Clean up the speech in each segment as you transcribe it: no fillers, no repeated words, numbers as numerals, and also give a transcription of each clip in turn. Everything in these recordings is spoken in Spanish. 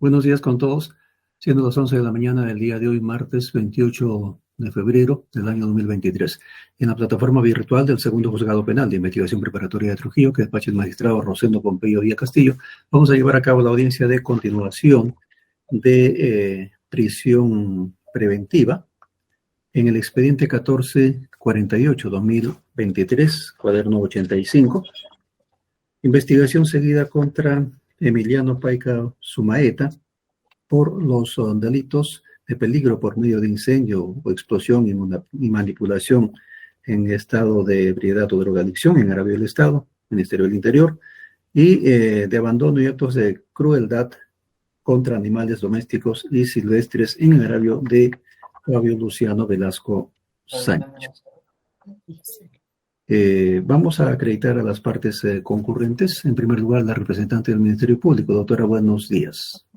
Buenos días con todos, siendo las 11 de la mañana del día de hoy, martes 28 de febrero del año 2023. En la plataforma virtual del Segundo Juzgado Penal de Investigación Preparatoria de Trujillo, que despacha el magistrado Rosendo Pompeyo Villa Castillo, vamos a llevar a cabo la audiencia de continuación de prisión preventiva en el expediente 1448-2023, cuaderno 85, investigación seguida contra Emiliano Paica Sumaeta por los delitos de peligro por medio de incendio o explosión y manipulación en estado de ebriedad o drogadicción en agravio del Estado, Ministerio del Interior, y de abandono y actos de crueldad contra animales domésticos y silvestres en agravio de Fabio Luciano Velasco Sánchez. Vamos a acreditar a las partes concurrentes. En primer lugar, la representante del Ministerio Público. Doctora, buenos días.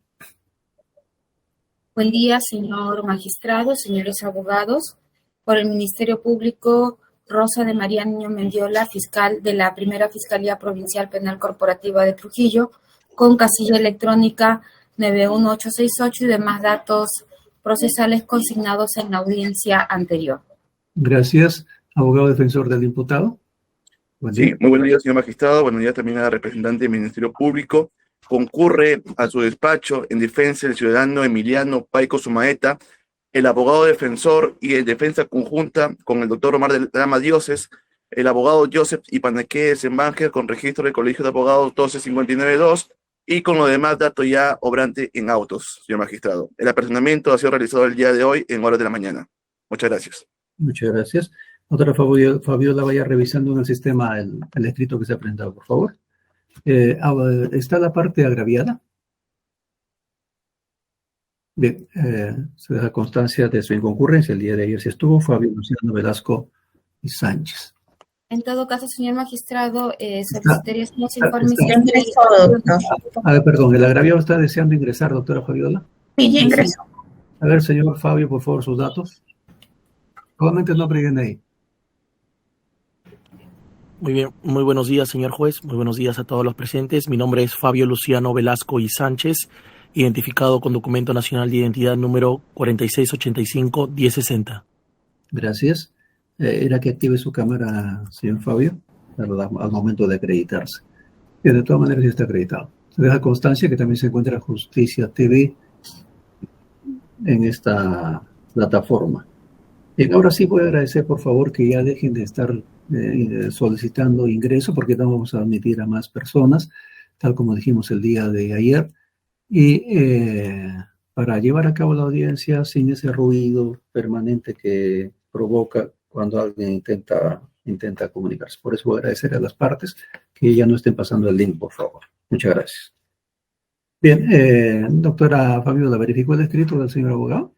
Buen día, señor magistrado, señores abogados. Por el Ministerio Público, Rosa de María Niño Mendiola, fiscal de la Primera Fiscalía Provincial Penal Corporativa de Trujillo, con casilla electrónica 91868 y demás datos procesales consignados en la audiencia anterior. Gracias. Abogado defensor del imputado. Sí, muy buenos días, señor magistrado. Buenos días también a la representante del Ministerio Público. Concurre a su despacho en defensa del ciudadano Emiliano Paico Sumaeta, el abogado defensor y en defensa conjunta con el doctor Omar de Lama Dioses, el abogado Joseph Ipaneque Sembanger con registro del Colegio de Abogados 12592 y con los demás datos ya obrante en autos, señor magistrado. El apersonamiento ha sido realizado el día de hoy en horas de la mañana. Muchas gracias. Muchas gracias. Doctora Fabiola, vaya revisando en el sistema el escrito que se ha presentado, por favor. ¿Está la parte agraviada? Bien, se deja constancia de su inconcurrencia. El día de ayer se estuvo Fabio Luciano Velasco y Sánchez. En todo caso, señor magistrado, solicitaría los informes. A ver, perdón, ¿el agraviado está deseando ingresar, doctora Fabiola? Sí, ya ingresó. A ver, señor Fabio, por favor, sus datos. Solamente no briguen ahí. Muy bien, muy buenos días, señor juez. Muy buenos días a todos los presentes. Mi nombre es Fabio Luciano Velasco y Sánchez, identificado con documento nacional de identidad número 4685-1060. Gracias. Era que active su cámara, señor Fabio, al momento de acreditarse. Y de todas maneras ya está acreditado. Se deja constancia que también se encuentra Justicia TV en esta plataforma. Bien, ahora sí voy a agradecer, por favor, que ya dejen de estar solicitando ingreso, porque no vamos a admitir a más personas, tal como dijimos el día de ayer, y para llevar a cabo la audiencia sin ese ruido permanente que provoca cuando alguien intenta comunicarse. Por eso voy a agradecer a las partes que ya no estén pasando el link, por favor. Muchas gracias. Bien, doctora Fabiola, ¿verificó el escrito del señor abogado?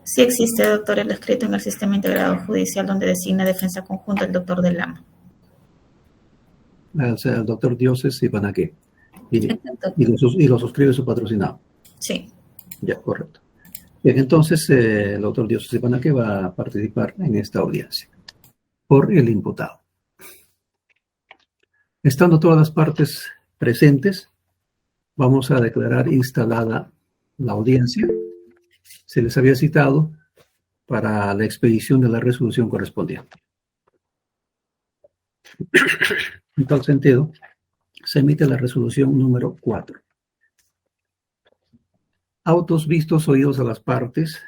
Sí existe, doctor, el escrito en el sistema integrado judicial donde designa defensa conjunta el doctor de Lama. O sea, el doctor Dioses Ipaneque. Y lo suscribe su patrocinado. Sí. Ya, correcto. Bien, entonces el doctor Dioses Ipaneque va a participar en esta audiencia por el imputado. Estando todas las partes presentes, vamos a declarar instalada la audiencia. Se les había citado para la expedición de la resolución correspondiente. En tal sentido, se emite la resolución número 4. Autos vistos, oídos a las partes,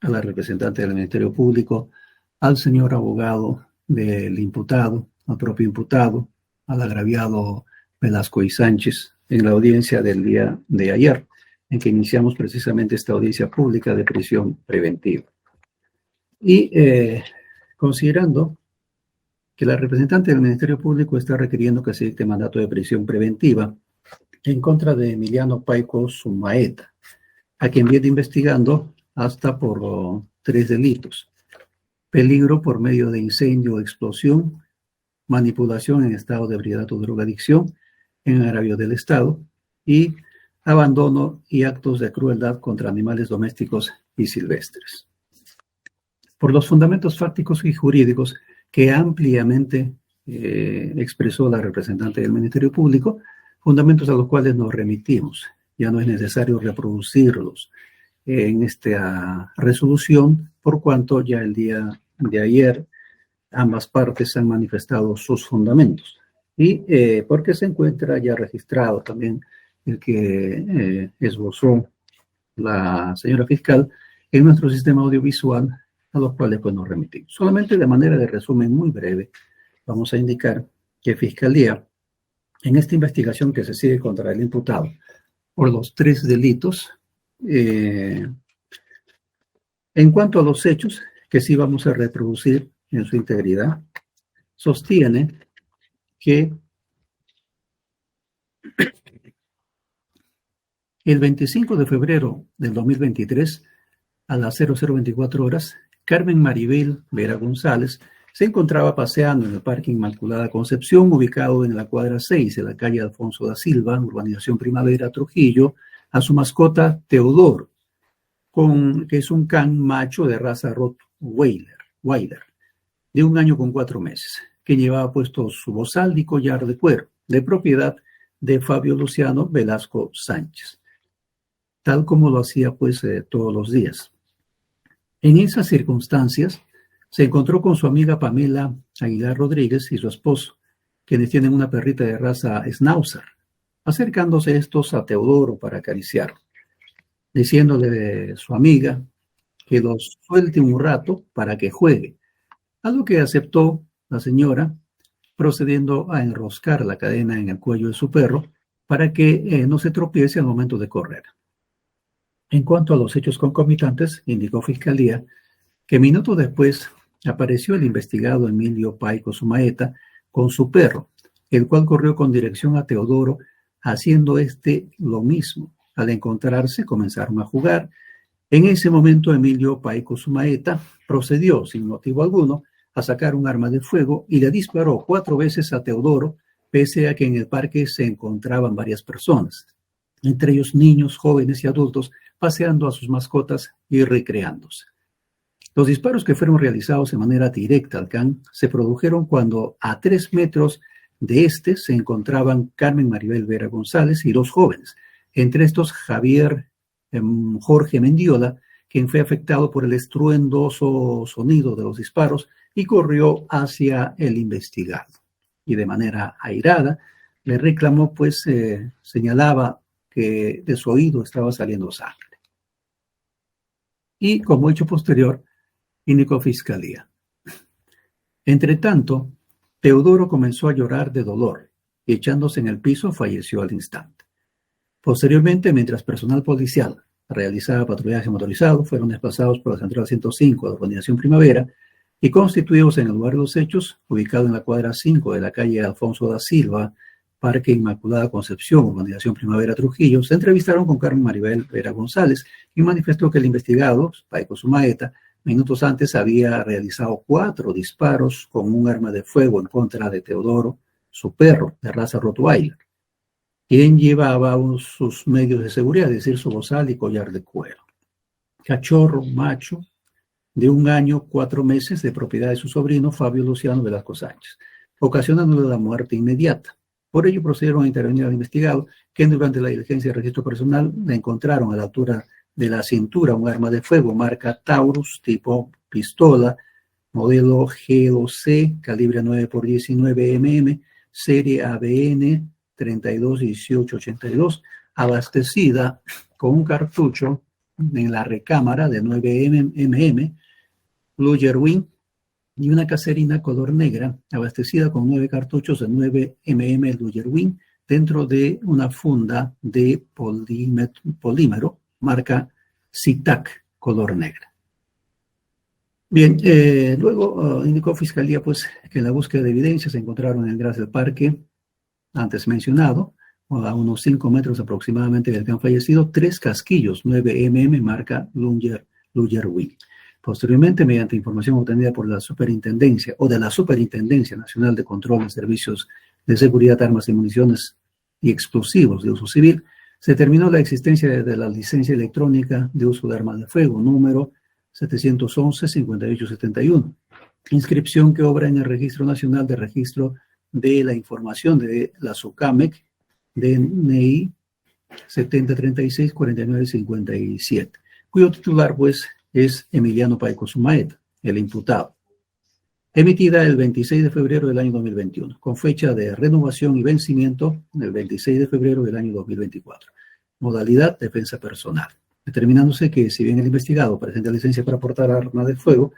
a la representante del Ministerio Público, al señor abogado del imputado, al propio imputado, al agraviado Velasco y Sánchez, en la audiencia del día de ayer, en que iniciamos precisamente esta audiencia pública de prisión preventiva. Y considerando que la representante del Ministerio Público está requiriendo que se dicte mandato de prisión preventiva en contra de Emiliano Paico Sumaeta, a quien viene investigando hasta por 3 delitos: peligro por medio de incendio o explosión, manipulación en estado de ebriedad o drogadicción en agravio del Estado y abandono y actos de crueldad contra animales domésticos y silvestres. Por los fundamentos fácticos y jurídicos que ampliamente expresó la representante del Ministerio Público, fundamentos a los cuales nos remitimos ya no es necesario reproducirlos en esta resolución, por cuanto ya el día de ayer ambas partes han manifestado sus fundamentos. Y porque se encuentra ya registrado también el que esbozó la señora fiscal en nuestro sistema audiovisual, a los cuales pues nos remitimos. Solamente de manera de resumen muy breve, vamos a indicar que Fiscalía, en esta investigación que se sigue contra el imputado por los 3 delitos, en cuanto a los hechos, que sí vamos a reproducir en su integridad, sostiene que el 25 de febrero del 2023, a las 0024 horas, Carmen Maribel Vera González se encontraba paseando en el Parque Inmaculada Concepción, ubicado en la cuadra 6 de la calle Alfonso da Silva, urbanización Primavera, Trujillo, a su mascota Teodoro, que es un can macho de raza Rottweiler, de 1 año con 4 meses, que llevaba puesto su bozal y collar de cuero, de propiedad de Fabio Luciano Velasco Sánchez, tal como lo hacía pues todos los días. En esas circunstancias, se encontró con su amiga Pamela Aguilar Rodríguez y su esposo, quienes tienen una perrita de raza Schnauzer, acercándose estos a Teodoro para acariciarlo, diciéndole a su amiga que los suelte un rato para que juegue, a lo que aceptó la señora, procediendo a enroscar la cadena en el cuello de su perro para que no se tropiece al momento de correr. En cuanto a los hechos concomitantes, indicó Fiscalía que minutos después apareció el investigado Emilio Paico Sumaeta con su perro, el cual corrió con dirección a Teodoro, haciendo lo mismo. Al encontrarse, comenzaron a jugar. En ese momento, Emilio Paico Sumaeta procedió, sin motivo alguno, a sacar un arma de fuego y le disparó 4 veces a Teodoro, pese a que en el parque se encontraban varias personas, entre ellos niños, jóvenes y adultos, paseando a sus mascotas y recreándose. Los disparos que fueron realizados de manera directa al can se produjeron cuando a 3 metros de se encontraban Carmen Maribel Vera González y 2 jóvenes, entre estos Jorge Mendiola, quien fue afectado por el estruendoso sonido de los disparos y corrió hacia el investigado. Y de manera airada le reclamó, pues señalaba que de su oído estaba saliendo sangre. Y como hecho posterior, indicó Fiscalía. Entre tanto, Teodoro comenzó a llorar de dolor y echándose en el piso falleció al instante. Posteriormente, mientras personal policial realizaba patrullaje motorizado, fueron desplazados por la Central 105 de la Urbanización Primavera y constituidos en el lugar de los hechos, ubicado en la cuadra 5 de la calle Alfonso da Silva, Parque Inmaculada Concepción, Urbanización Primavera, Trujillo, se entrevistaron con Carmen Maribel Vera González y manifestó que el investigado, Paico Sumaeta, minutos antes había realizado 4 disparos con un arma de fuego en contra de Teodoro, su perro de raza Rottweiler, quien llevaba sus medios de seguridad, es decir, su bozal y collar de cuero. Cachorro macho de 1 año, 4 meses, de propiedad de su sobrino Fabio Luciano Velasco Sánchez, ocasionándole la muerte inmediata. Por ello procedieron a intervenir al investigado, que durante la diligencia de registro personal le encontraron a la altura de la cintura un arma de fuego marca Taurus tipo pistola, modelo G2C, calibre 9x19 mm, serie ABN 321882, abastecida con un cartucho en la recámara de 9 mm, Lugerwing, y una caserina color negra, abastecida con 9 cartuchos de 9 mm Lugerwing, dentro de una funda de polímero, marca SITAC, color negra. Bien, luego indicó Fiscalía pues, que en la búsqueda de evidencia se encontraron en el gras del parque, antes mencionado, a unos 5 metros aproximadamente del can fallecido, 3 casquillos 9 mm marca Lugerwing. Posteriormente, mediante información obtenida por la Superintendencia o de la Superintendencia Nacional de Control de Servicios de Seguridad, Armas y Municiones y Explosivos de Uso Civil, se determinó la existencia de la licencia electrónica de uso de armas de fuego, número 711-5871, inscripción que obra en el Registro Nacional de Registro de la Información de la SUCAMEC, DNI 7036-4957, cuyo titular, pues, es Emiliano Paico Sumaeta, el imputado. Emitida el 26 de febrero del año 2021, con fecha de renovación y vencimiento el 26 de febrero del año 2024. Modalidad defensa personal. Determinándose que, si bien el investigado presenta licencia para portar arma de fuego,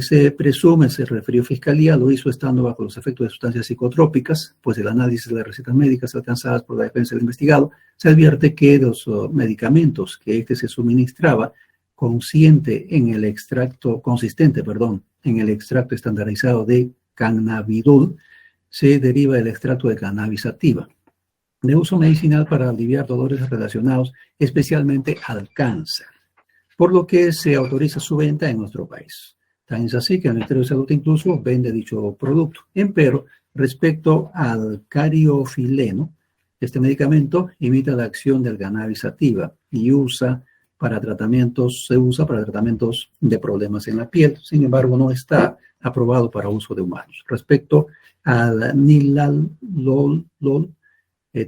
se presume, se refirió Fiscalía, lo hizo estando bajo los efectos de sustancias psicotrópicas, pues el análisis de las recetas médicas alcanzadas por la defensa del investigado se advierte que los medicamentos que se suministraba consistente en el extracto estandarizado de cannabidol, se deriva del extracto de cannabis sativa, de uso medicinal para aliviar dolores relacionados especialmente al cáncer, por lo que se autoriza su venta en nuestro país. Tan es así que el Ministerio de Salud incluso vende dicho producto. Empero, respecto al cariofileno, este medicamento imita la acción del cannabis sativa y se usa para tratamientos de problemas en la piel. Sin embargo, no está aprobado para uso de humanos. Respecto al nilalol,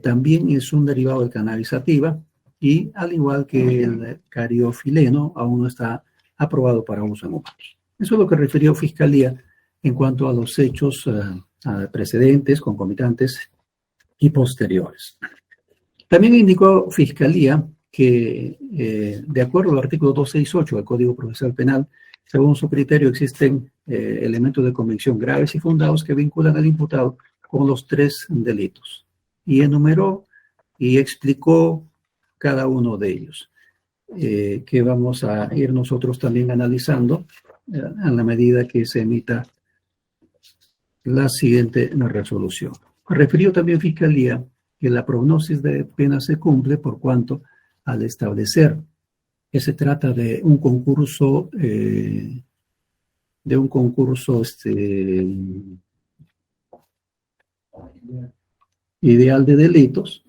también es un derivado del cannabis sativa y, al igual que el cariofileno, aún no está aprobado para uso en humanos. Eso es lo que refirió Fiscalía en cuanto a los hechos precedentes, concomitantes y posteriores. También indicó Fiscalía que, de acuerdo al artículo 268 del Código Procesal Penal, según su criterio existen elementos de convicción graves y fundados que vinculan al imputado con los 3 delitos. Y enumeró y explicó cada uno de ellos, que vamos a ir nosotros también analizando a la medida que se emita la siguiente resolución. Refirió también Fiscalía que la prognosis de pena se cumple por cuanto, al establecer que se trata de un concurso, ideal de delitos.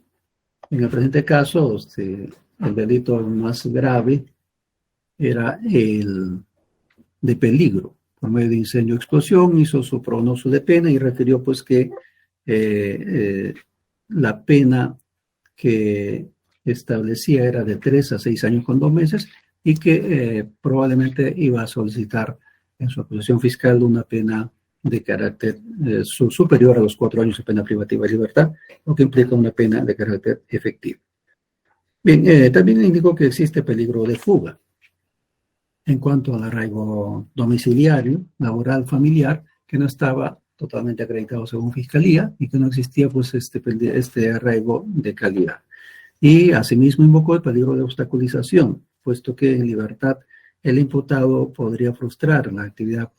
En el presente caso, el delito más grave era el de peligro, por medio de incendio o explosión. Hizo su pronóstico de pena y refirió pues que la pena que establecía era de 3 a 6 años con 2 meses y que probablemente iba a solicitar en su acusación fiscal una pena de carácter superior a los 4 años de pena privativa de libertad, lo que implica una pena de carácter efectivo. Bien, también indicó que existe peligro de fuga en cuanto al arraigo domiciliario, laboral, familiar, que no estaba totalmente acreditado según Fiscalía y que no existía pues este arraigo de calidad. Y asimismo invocó el peligro de obstaculización, puesto que en libertad el imputado podría frustrar la actividad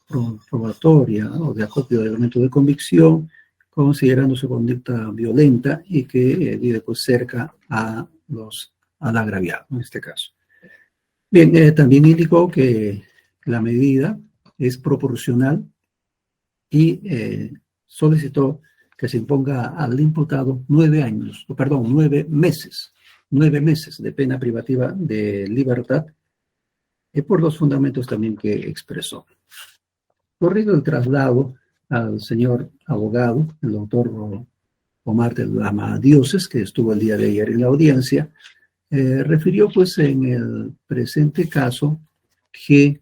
probatoria o de acopio de elementos de convicción, considerando su conducta violenta y que vive pues cerca al agraviado en este caso. Bien, también indicó que la medida es proporcional y solicitó que se imponga al imputado 9 meses de pena privativa de libertad por los fundamentos también que expresó. Corrido el traslado al señor abogado, el doctor Omar de Lama Dioses, que estuvo el día de ayer en la audiencia, refirió pues en el presente caso que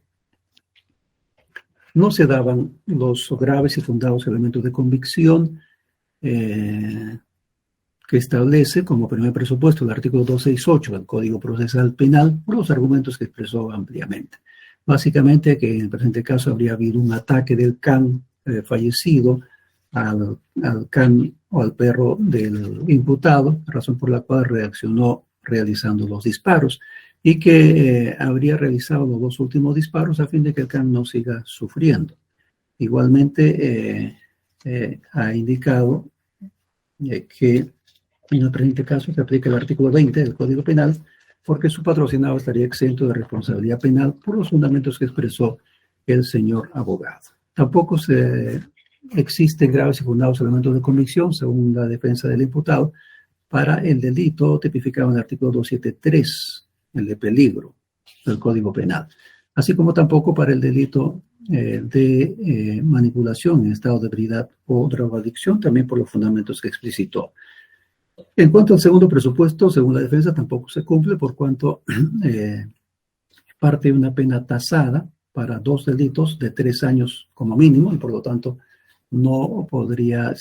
no se daban los graves y fundados elementos de convicción que establece como primer presupuesto el artículo 268 del Código Procesal Penal por los argumentos que expresó ampliamente. Básicamente que en el presente caso habría habido un ataque del can fallecido al can o al perro del imputado, razón por la cual reaccionó realizando los disparos y que habría realizado los 2 últimos disparos a fin de que el can no siga sufriendo. Igualmente ha indicado que en el presente caso se aplica el artículo 20 del Código Penal porque su patrocinado estaría exento de responsabilidad penal por los fundamentos que expresó el señor abogado. Tampoco existen graves y fundados elementos de convicción, según la defensa del imputado, para el delito tipificado en el artículo 273, el de peligro del Código Penal, así como tampoco para el delito de manipulación en estado de ebriedad o drogadicción, también por los fundamentos que explicitó. En cuanto al segundo presupuesto, según la defensa, tampoco se cumple por cuanto parte de una pena tasada para 2 delitos de 3 años como mínimo, y por lo tanto no podría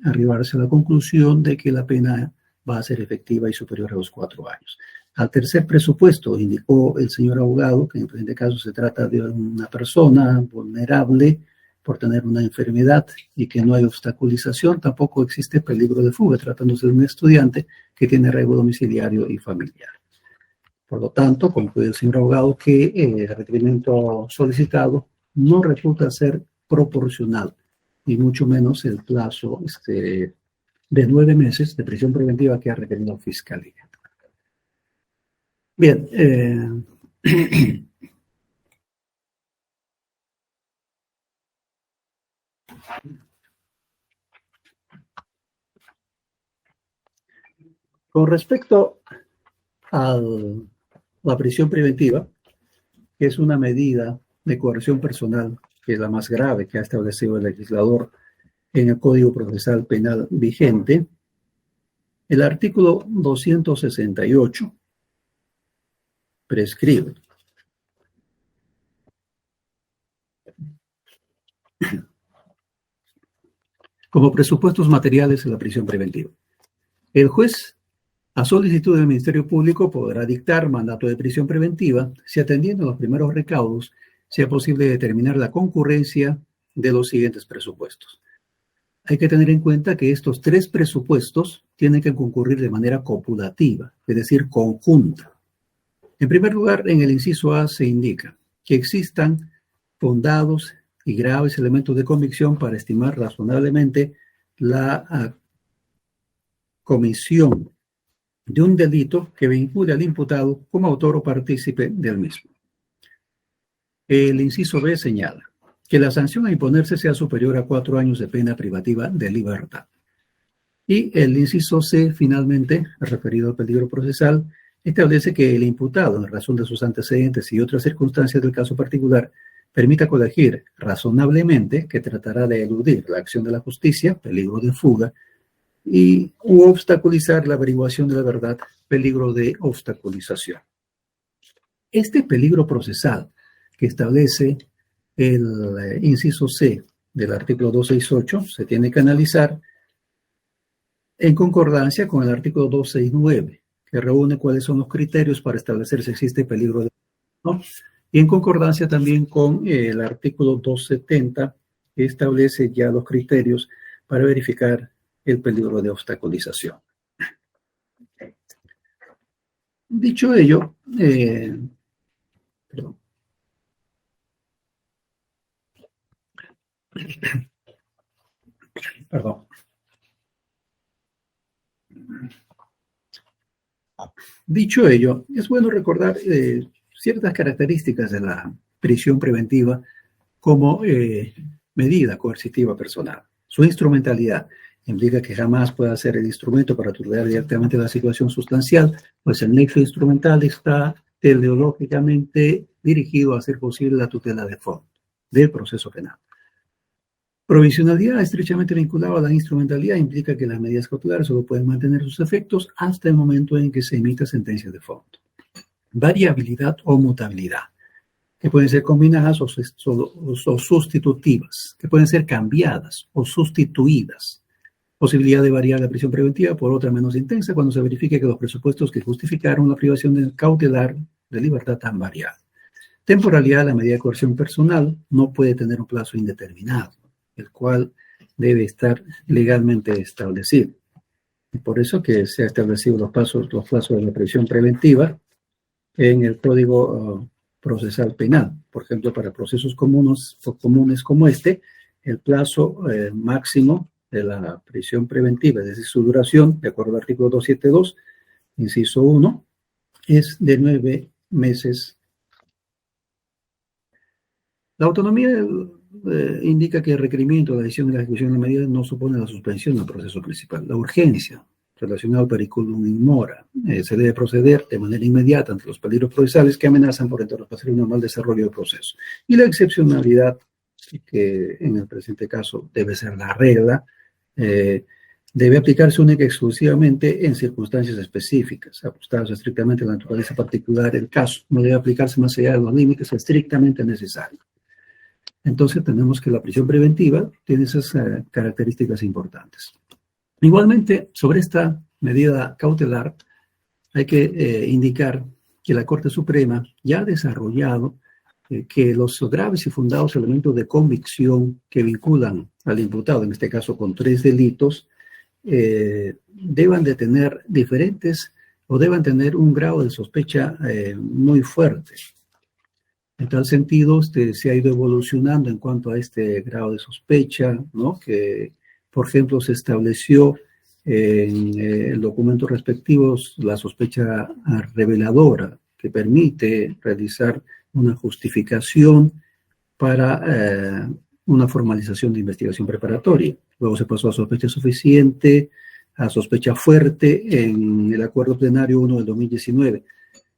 arribarse a la conclusión de que la pena va a ser efectiva y superior a los 4 años. Al tercer presupuesto, indicó el señor abogado que en el presente caso se trata de una persona vulnerable por tener una enfermedad y que no hay obstaculización, tampoco existe peligro de fuga, tratándose de un estudiante que tiene arraigo domiciliario y familiar. Por lo tanto, concluye el señor abogado que el requerimiento solicitado no resulta ser proporcional, y mucho menos el plazo de 9 meses de prisión preventiva que ha requerido la Fiscalía. Bien, con respecto a la prisión preventiva, que es una medida de coerción personal, que es la más grave que ha establecido el legislador en el Código Procesal Penal vigente, el artículo 268 prescribe como presupuestos materiales en la prisión preventiva. El juez, a solicitud del Ministerio Público, podrá dictar mandato de prisión preventiva si, atendiendo a los primeros recaudos, sea posible determinar la concurrencia de los siguientes presupuestos. Hay que tener en cuenta que estos 3 presupuestos tienen que concurrir de manera copulativa, es decir, conjunta. En primer lugar, en el inciso A se indica que existan fundados y graves elementos de convicción para estimar razonablemente la comisión de un delito que vincule al imputado como autor o partícipe del mismo. El inciso B señala que la sanción a imponerse sea superior a 4 años de pena privativa de libertad. Y el inciso C, finalmente, referido al peligro procesal, establece que el imputado, en razón de sus antecedentes y otras circunstancias del caso particular, permita colegir razonablemente que tratará de eludir la acción de la justicia, peligro de fuga, u obstaculizar la averiguación de la verdad, peligro de obstaculización. Este peligro procesal que establece el inciso C del artículo 268 se tiene que analizar en concordancia con el artículo 269, que reúne cuáles son los criterios para establecer si existe peligro de fuga, ¿no? Y en concordancia también con el artículo 270, que establece ya los criterios para verificar el peligro de obstaculización. Dicho ello, perdón. Dicho ello, es bueno recordar ciertas características de la prisión preventiva como medida coercitiva personal. Su instrumentalidad implica que jamás pueda ser el instrumento para tutelar directamente la situación sustancial, pues el nexo instrumental está teleológicamente dirigido a hacer posible la tutela de fondo del proceso penal. Provisionalidad, estrechamente vinculada a la instrumentalidad, implica que las medidas cautelares solo pueden mantener sus efectos hasta el momento en que se emita sentencia de fondo. Variabilidad o mutabilidad, que pueden ser combinadas o sustitutivas, que pueden ser cambiadas o sustituidas. Posibilidad de variar la prisión preventiva por otra menos intensa cuando se verifique que los presupuestos que justificaron la privación de cautelar de libertad han variado. Temporalidad, la medida de coerción personal no puede tener un plazo indeterminado, el cual debe estar legalmente establecido. Y por eso que se han establecido los plazos de la prisión preventiva en el Código Procesal Penal. Por ejemplo, para procesos comunes como este, el plazo máximo de la prisión preventiva, es decir, su duración, de acuerdo al artículo 272, inciso 1, es de 9 meses. La autonomía indica que el requerimiento, la decisión de la ejecución de la medida no supone la suspensión del proceso principal. La urgencia relacionada al periculum in mora se debe proceder de manera inmediata ante los peligros procesales que amenazan por entorpecer el normal desarrollo del proceso. Y la excepcionalidad, que en el presente caso debe ser la regla, debe aplicarse única y exclusivamente en circunstancias específicas, ajustadas estrictamente a la naturaleza particular del caso. No debe aplicarse más allá de los límites estrictamente necesarios. Entonces tenemos que la prisión preventiva tiene esas características importantes. Igualmente, sobre esta medida cautelar, hay que indicar que la Corte Suprema ya ha desarrollado que los graves y fundados elementos de convicción que vinculan al imputado, en este caso con 3 delitos, deban de tener diferentes o deban tener un grado de sospecha muy fuerte. En tal sentido, se ha ido evolucionando en cuanto a este grado de sospecha, ¿no? Que, por ejemplo, se estableció en el documento respectivo la sospecha reveladora, que permite realizar una justificación para una formalización de investigación preparatoria. Luego se pasó a sospecha suficiente, a sospecha fuerte en el Acuerdo Plenario 1 del 2019,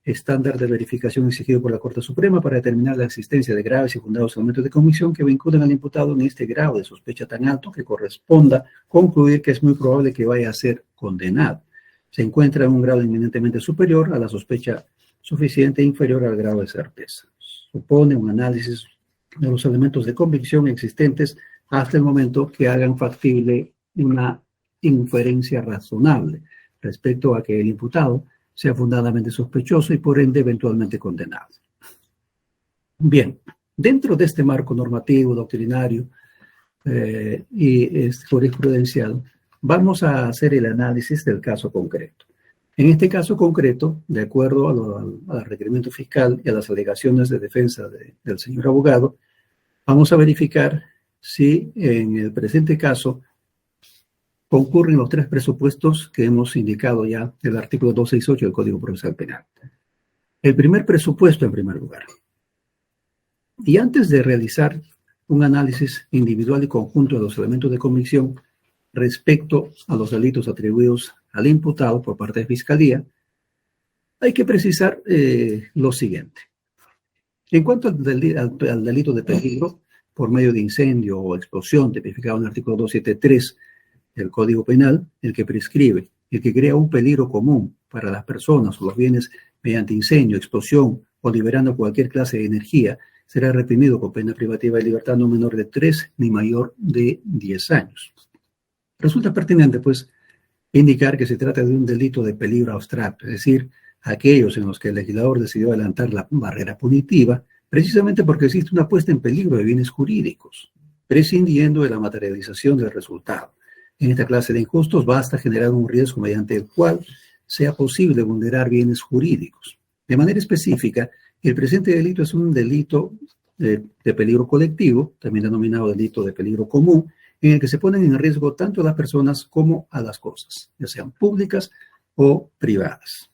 estándar de verificación exigido por la Corte Suprema para determinar la existencia de graves y fundados elementos de convicción que vinculan al imputado en este grado de sospecha tan alto que corresponda concluir que es muy probable que vaya a ser condenado. Se encuentra en un grado inminentemente superior a la sospecha suficiente e inferior al grado de certeza. Supone un análisis de los elementos de convicción existentes hasta el momento que hagan factible una inferencia razonable respecto a que el imputado sea fundadamente sospechoso y por ende eventualmente condenado. Bien, dentro de este marco normativo, doctrinario y jurisprudencial, vamos a hacer el análisis del caso concreto. En este caso concreto, de acuerdo al requerimiento fiscal y a las alegaciones de defensa del señor abogado, vamos a verificar si en el presente caso concurren los 3 presupuestos que hemos indicado ya del artículo 268 del Código Procesal Penal. El primer presupuesto, en primer lugar. Y antes de realizar un análisis individual y conjunto de los elementos de convicción respecto a los delitos atribuidos al imputado por parte de Fiscalía, hay que precisar lo siguiente. En cuanto al delito de peligro por medio de incendio o explosión, tipificado en el artículo 273 del Código Penal, el que prescribe, el que crea un peligro común para las personas o los bienes mediante incendio, explosión o liberando cualquier clase de energía, será reprimido con pena privativa de libertad no menor de 3 ni mayor de 10 años. Resulta pertinente, pues, indicar que se trata de un delito de peligro abstracto, es decir, aquellos en los que el legislador decidió adelantar la barrera punitiva, precisamente porque existe una puesta en peligro de bienes jurídicos, prescindiendo de la materialización del resultado. En esta clase de injustos basta generar un riesgo mediante el cual sea posible vulnerar bienes jurídicos. De manera específica, el presente delito es un delito de peligro colectivo, también denominado delito de peligro común, en el que se ponen en riesgo tanto a las personas como a las cosas, ya sean públicas o privadas.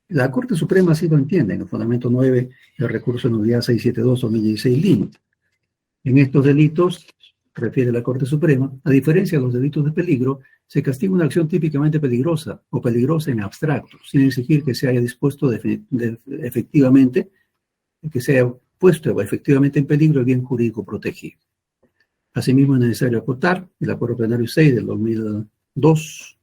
La Corte Suprema así lo entiende en el fundamento 9 del recurso de nulidad 672/2016 límite. En estos delitos, refiere la Corte Suprema, a diferencia de los delitos de peligro, se castiga una acción típicamente peligrosa o peligrosa en abstracto, sin exigir que se haya dispuesto efectivamente, que se haya puesto efectivamente en peligro el bien jurídico protegido. Asimismo, es necesario acotar el Acuerdo Plenario 6 del 2002,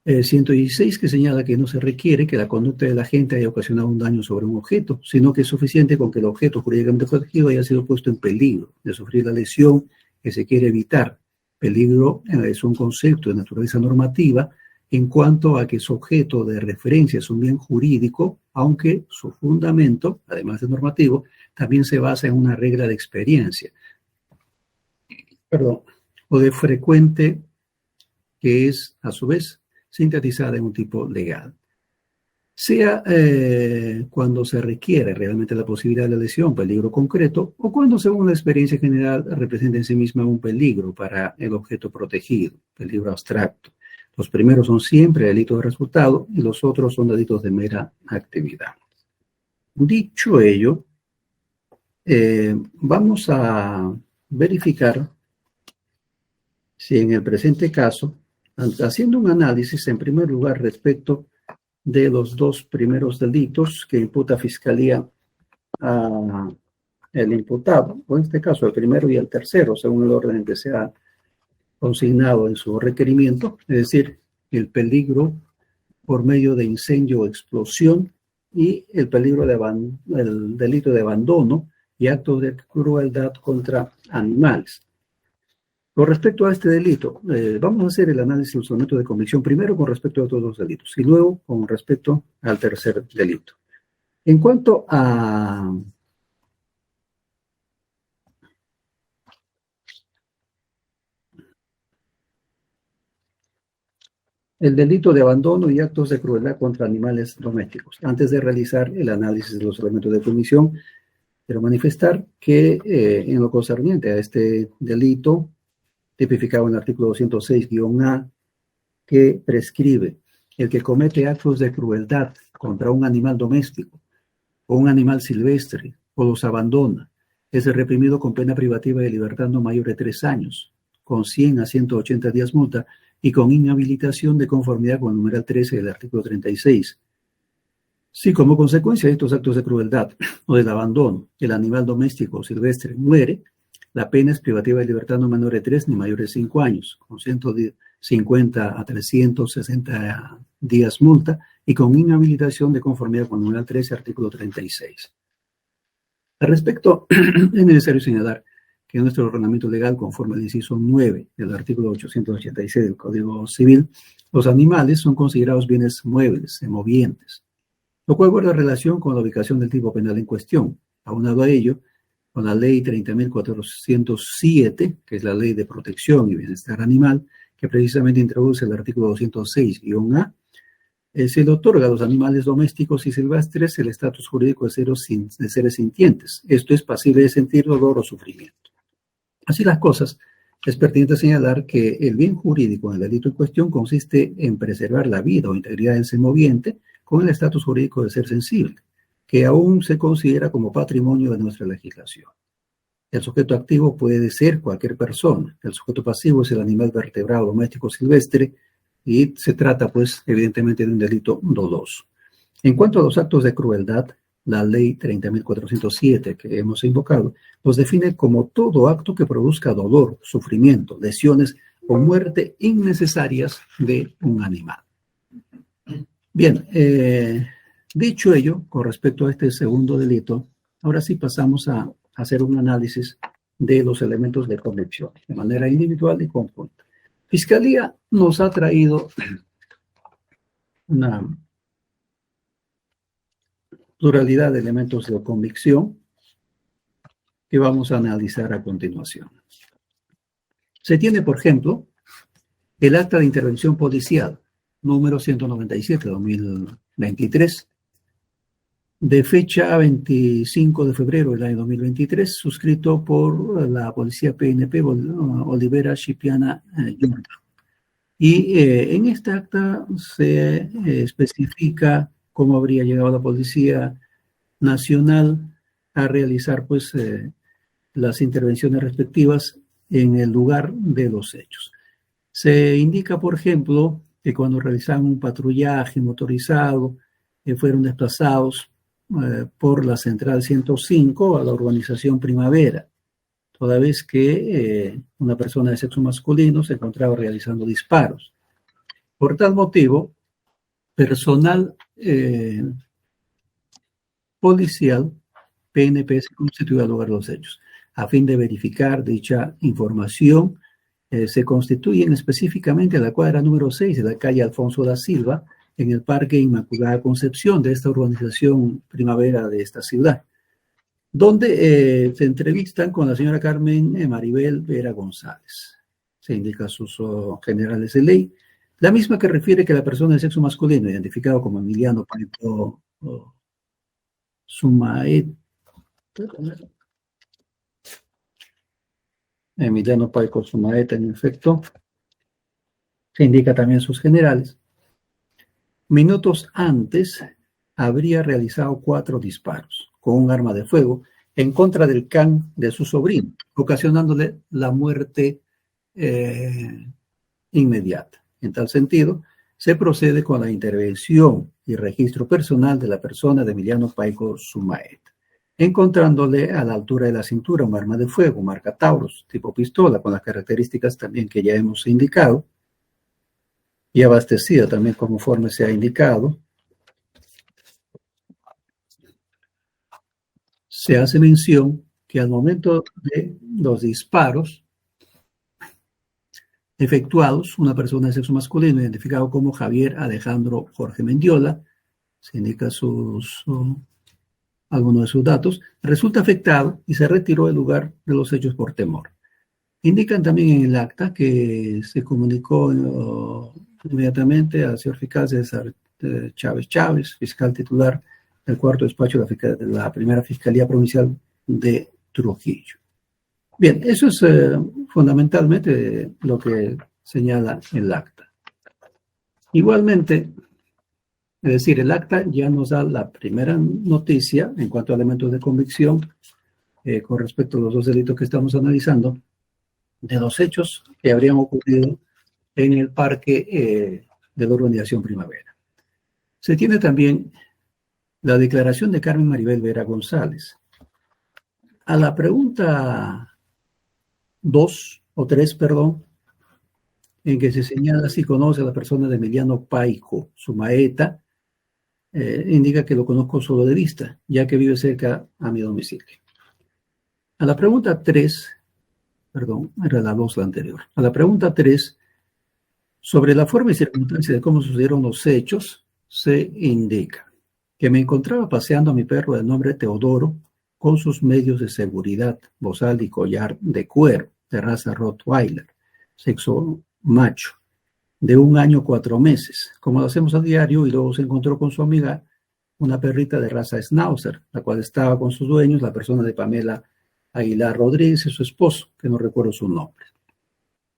116, que señala que no se requiere que la conducta del agente haya ocasionado un daño sobre un objeto, sino que es suficiente con que el objeto jurídicamente protegido haya sido puesto en peligro de sufrir la lesión que se quiere evitar. Peligro es un concepto de naturaleza normativa en cuanto a que su objeto de referencia es un bien jurídico, aunque su fundamento, además de normativo, también se basa en una regla de experiencia, o de frecuente, que es, a su vez, sintetizada en un tipo legal. Sea cuando se requiere realmente la posibilidad de la lesión, peligro concreto, o cuando, según la experiencia general, representa en sí misma un peligro para el objeto protegido, peligro abstracto. Los primeros son siempre delitos de resultado y los otros son delitos de mera actividad. Dicho ello, vamos a verificar si en el presente caso, haciendo un análisis en primer lugar respecto de los 2 primeros delitos que imputa Fiscalía al imputado, o en este caso el primero y el tercero, según el orden en que se ha consignado en su requerimiento, es decir, el peligro por medio de incendio o explosión y el peligro el delito de abandono y actos de crueldad contra animales. Con respecto a este delito, vamos a hacer el análisis del instrumento de convicción primero con respecto a todos los delitos y luego con respecto al tercer delito. En cuanto a el delito de abandono y actos de crueldad contra animales domésticos. Antes de realizar el análisis de los elementos de comisión, quiero manifestar que en lo concerniente a este delito, tipificado en el artículo 206-A, que prescribe el que comete actos de crueldad contra un animal doméstico o un animal silvestre o los abandona, es reprimido con pena privativa de libertad no mayor de 3 años, con 100 a 180 días multa y con inhabilitación de conformidad con el numeral 13 del artículo 36. Si como consecuencia de estos actos de crueldad o del abandono el animal doméstico o silvestre muere, la pena es privativa de libertad no menor de 3 ni mayor de 5 años, con 150 a 360 días multa y con inhabilitación de conformidad con el numeral 13, artículo 36. Al respecto, es necesario señalar que en nuestro ordenamiento legal, conforme al inciso 9 del artículo 886 del Código Civil, los animales son considerados bienes muebles, movientes, lo cual guarda relación con la ubicación del tipo penal en cuestión. Aunado a ello, con la ley 30.407, que es la ley de protección y bienestar animal, que precisamente introduce el artículo 206-A, se le otorga a los animales domésticos y silvestres el estatus jurídico de seres sintientes. Esto es pasible de sentir dolor o sufrimiento. Así las cosas, es pertinente señalar que el bien jurídico en el delito en cuestión consiste en preservar la vida o integridad del ser moviente con el estatus jurídico de ser sensible, que aún se considera como patrimonio de nuestra legislación. El sujeto activo puede ser cualquier persona. El sujeto pasivo es el animal vertebrado doméstico silvestre y se trata, pues, evidentemente de un delito doloso. En cuanto a los actos de crueldad, la ley 30.407 que hemos invocado los define como todo acto que produzca dolor, sufrimiento, lesiones o muerte innecesarias de un animal. Bien, dicho ello, con respecto a este segundo delito, ahora sí pasamos a hacer un análisis de los elementos de convicción, de manera individual y conjunta. Fiscalía nos ha traído una pluralidad de elementos de convicción que vamos a analizar a continuación. Se tiene, por ejemplo, el acta de intervención policial número 197/2023, de fecha 25 de febrero del año 2023, suscrito por la policía PNP Olivera Chipiana Jr. Y en esta acta se especifica cómo habría llegado la Policía Nacional a realizar, pues, las intervenciones respectivas en el lugar de los hechos. Se indica, por ejemplo, que cuando realizaban un patrullaje motorizado, fueron desplazados por la Central 105 a la urbanización Primavera, toda vez que una persona de sexo masculino se encontraba realizando disparos. Por tal motivo, personal policial PNP se constituyó al lugar de los hechos. A fin de verificar dicha información, se constituyen específicamente a la cuadra número 6 de la calle Alfonso da Silva, en el Parque Inmaculada Concepción de esta urbanización Primavera de esta ciudad, donde se entrevistan con la señora Carmen Maribel Vera González. Se indican sus generales de ley, la misma que refiere que la persona de sexo masculino, identificado como Emiliano Paico Sumaeta, en efecto, se indica también sus generales. Minutos antes habría realizado 4 disparos con un arma de fuego en contra del can de su sobrino, ocasionándole la muerte inmediata. En tal sentido, se procede con la intervención y registro personal de la persona de Emiliano Paico Sumaeta. encontrándole a la altura de la cintura un arma de fuego, marca Taurus, tipo pistola, con las características también que ya hemos indicado, y abastecida también conforme se ha indicado. Se hace mención que al momento de los disparos efectuados, una persona de sexo masculino identificado como Javier Alejandro Jorge Mendiola, se indica algunos de sus datos, resulta afectado y se retiró del lugar de los hechos por temor. Indican también en el acta que se comunicó inmediatamente al señor fiscal César Chávez, fiscal titular del cuarto despacho de la primera Fiscalía Provincial de Trujillo. Bien, eso es fundamentalmente lo que señala el acta. Igualmente, es decir, el acta ya nos da la primera noticia en cuanto a elementos de convicción con respecto a los dos delitos que estamos analizando, de los hechos que habrían ocurrido en el parque de la urbanización Primavera. Se tiene también la declaración de Carmen Maribel Vera González. A la pregunta 2 o 3, perdón, en que se señala si conoce a la persona de Emiliano Paico Sumaeta, indica que lo conozco solo de vista, ya que vive cerca a mi domicilio. A la pregunta 3, perdón, era la 2 la anterior. A la pregunta 3, sobre la forma y circunstancia de cómo sucedieron los hechos, se indica que me encontraba paseando a mi perro de nombre Teodoro con sus medios de seguridad, bozal y collar de cuero, de raza Rottweiler, sexo macho, de 1 año 4 meses, como lo hacemos a diario, y luego se encontró con su amiga, una perrita de raza Schnauzer, la cual estaba con sus dueños, la persona de Pamela Aguilar Rodríguez y su esposo, que no recuerdo su nombre.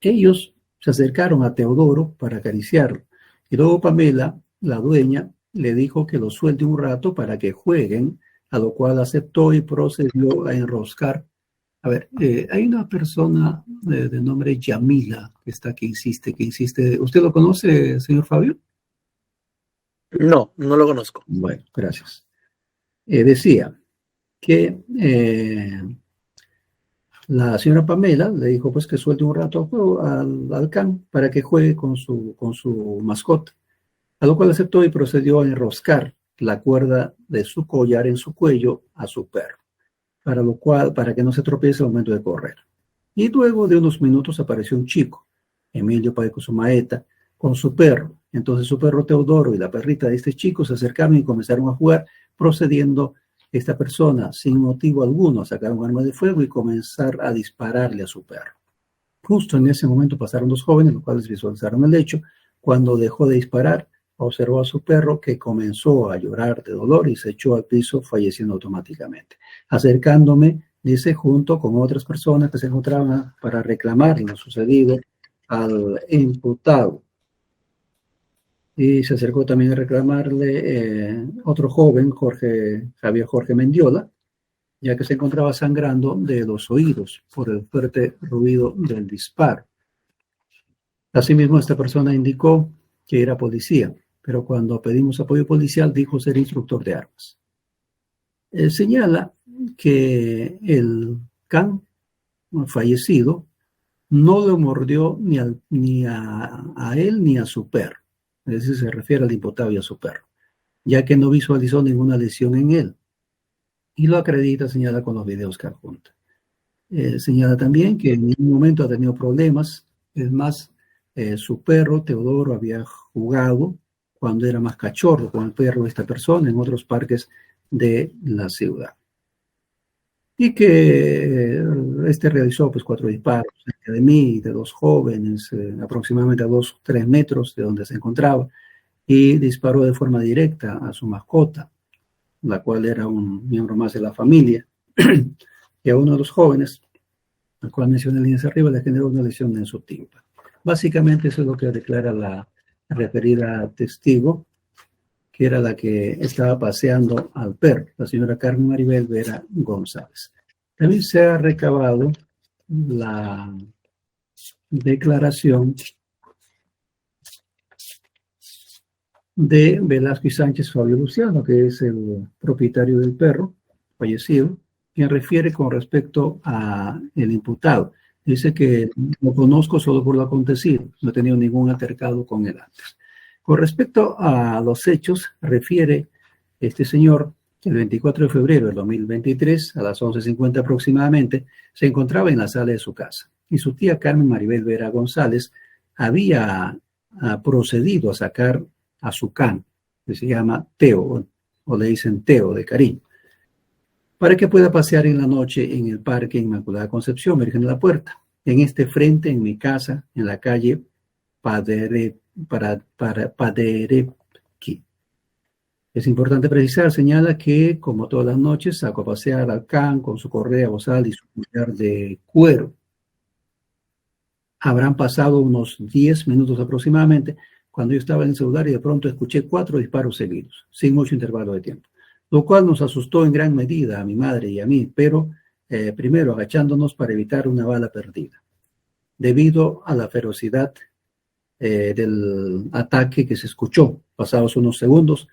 Ellos se acercaron a Teodoro para acariciarlo, y luego Pamela, la dueña, le dijo que lo suelte un rato para que jueguen, a lo cual aceptó y procedió a enroscar. A ver, hay una persona de nombre Yamila que está, que insiste. ¿Usted lo conoce, señor Fabio? No, no lo conozco. Bueno, gracias. Decía que la señora Pamela le dijo pues que suelte un rato al can para que juegue con su mascota, a lo cual aceptó y procedió a enroscar la cuerda de su collar en su cuello a su perro, para que no se tropiece al momento de correr. Y luego de unos minutos apareció un chico, Emilio Paico Sumaeta, con su perro. Entonces su perro Teodoro y la perrita de este chico se acercaron y comenzaron a jugar, procediendo esta persona sin motivo alguno a sacar un arma de fuego y comenzar a dispararle a su perro. Justo en ese momento pasaron 2 jóvenes, los cuales visualizaron el hecho. Cuando dejó de disparar, observó a su perro que comenzó a llorar de dolor y se echó al piso, falleciendo automáticamente. Acercándome, dice, junto con otras personas que se encontraban para reclamar lo sucedido al imputado. Y se acercó también a reclamarle otro joven, Javier Jorge Mendiola, ya que se encontraba sangrando de los oídos por el fuerte ruido del disparo. Asimismo, esta persona indicó que era policía, pero cuando pedimos apoyo policial dijo ser instructor de armas. Señala que el can fallecido no lo mordió ni a él ni a su perro, es decir, se refiere al imputado y a su perro, ya que no visualizó ninguna lesión en él, y lo acredita, señala, con los videos que adjunta. Señala también que en ningún momento ha tenido problemas, es más, su perro, Teodoro, había jugado cuando era más cachorro con el perro de esta persona en otros parques de la ciudad. Y que este realizó pues 4 disparos cerca de mí, de 2 jóvenes, aproximadamente a 2-3 metros de donde se encontraba, y disparó de forma directa a su mascota, la cual era un miembro más de la familia, y a uno de los jóvenes, al cual mencioné líneas arriba, le generó una lesión en su tímpano. Básicamente eso es lo que declara la referida testigo, que era la que estaba paseando al perro, la señora Carmen Maribel Vera González. También se ha recabado la declaración de Velasco y Sánchez Fabio Luciano, que es el propietario del perro, fallecido, quien refiere con respecto a el imputado. Dice que lo conozco solo por lo acontecido, no he tenido ningún altercado con él antes. Con respecto a los hechos, refiere este señor que el 24 de febrero del 2023, a las 11:50 aproximadamente, se encontraba en la sala de su casa y su tía Carmen Maribel Vera González había procedido a sacar a su can, que se llama Teo, o le dicen Teo de cariño, para que pueda pasear en la noche en el Parque Inmaculada Concepción, Virgen de la Puerta, en este frente, en mi casa, en la calle Paderewki. Es importante precisar, señala que, como todas las noches, sacó a pasear al can con su correa, bozal y su collar de cuero. Habrán pasado unos 10 minutos aproximadamente cuando yo estaba en el celular y de pronto escuché 4 disparos seguidos, sin mucho intervalo de tiempo, lo cual nos asustó en gran medida a mi madre y a mí, pero primero agachándonos para evitar una bala perdida. Debido a la ferocidad del ataque que se escuchó, pasados unos segundos,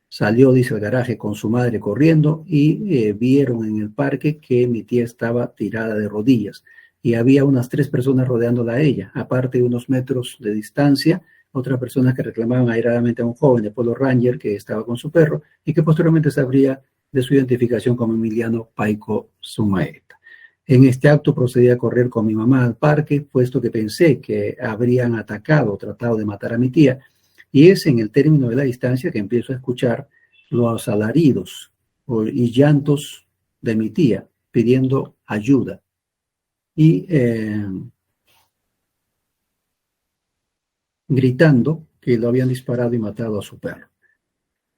salió, dice, al garaje con su madre corriendo y vieron en el parque que mi tía estaba tirada de rodillas y había unas 3 personas rodeándola a ella, aparte de unos metros de distancia, otras personas que reclamaban airadamente a un joven de Polo Ranger que estaba con su perro y que posteriormente sabría de su identificación como Emiliano Paico Sumaeta. En este acto procedí a correr con mi mamá al parque, puesto que pensé que habrían atacado o tratado de matar a mi tía, y es en el término de la distancia que empiezo a escuchar los alaridos y llantos de mi tía pidiendo ayuda. Y gritando que lo habían disparado y matado a su perro.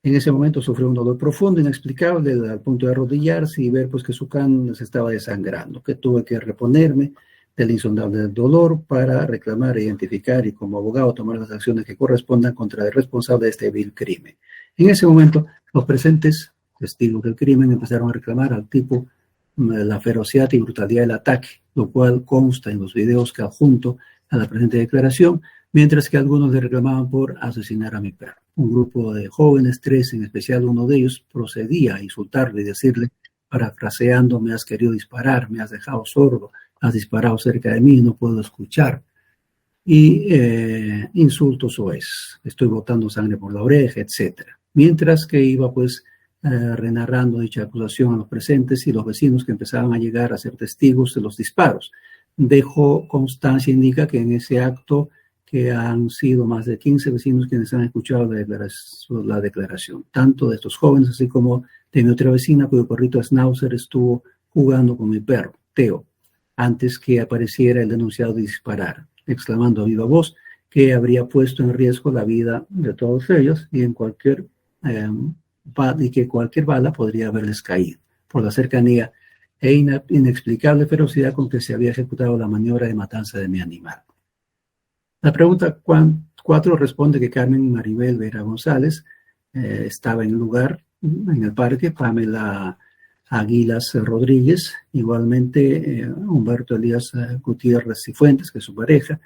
En ese momento sufrió un dolor profundo, inexplicable, al punto de arrodillarse y ver pues que su can se estaba desangrando, que tuve que reponerme del insondable dolor para reclamar, identificar y como abogado tomar las acciones que correspondan contra el responsable de este vil crimen. En ese momento, los presentes testigos del crimen empezaron a reclamar al tipo la ferocidad y brutalidad del ataque, lo cual consta en los videos que adjunto a la presente declaración, mientras que algunos le reclamaban por asesinar a mi perro. Un grupo de jóvenes, 3 en especial, uno de ellos procedía a insultarle y decirle, parafraseando, me has querido disparar, me has dejado sordo, has disparado cerca de mí, no puedo escuchar. Y insultos o estoy botando sangre por la oreja, etc. Mientras que iba pues renarrando dicha acusación a los presentes y los vecinos que empezaban a llegar a ser testigos de los disparos. Dejó constancia, indica que en ese acto que han sido más de 15 vecinos quienes han escuchado la declaración, tanto de estos jóvenes así como de mi otra vecina cuyo perrito Schnauzer estuvo jugando con mi perro, Teo, antes que apareciera el denunciado y disparara, exclamando a viva voz que habría puesto en riesgo la vida de todos ellos y que cualquier bala podría haberles caído por la cercanía e inexplicable ferocidad con que se había ejecutado la maniobra de matanza de mi animal. La pregunta 4 responde que Carmen Maribel Vera González estaba en el lugar, en el parque, Pamela Aguilas Rodríguez, igualmente Humberto Elías Gutiérrez Cifuentes, que es su pareja,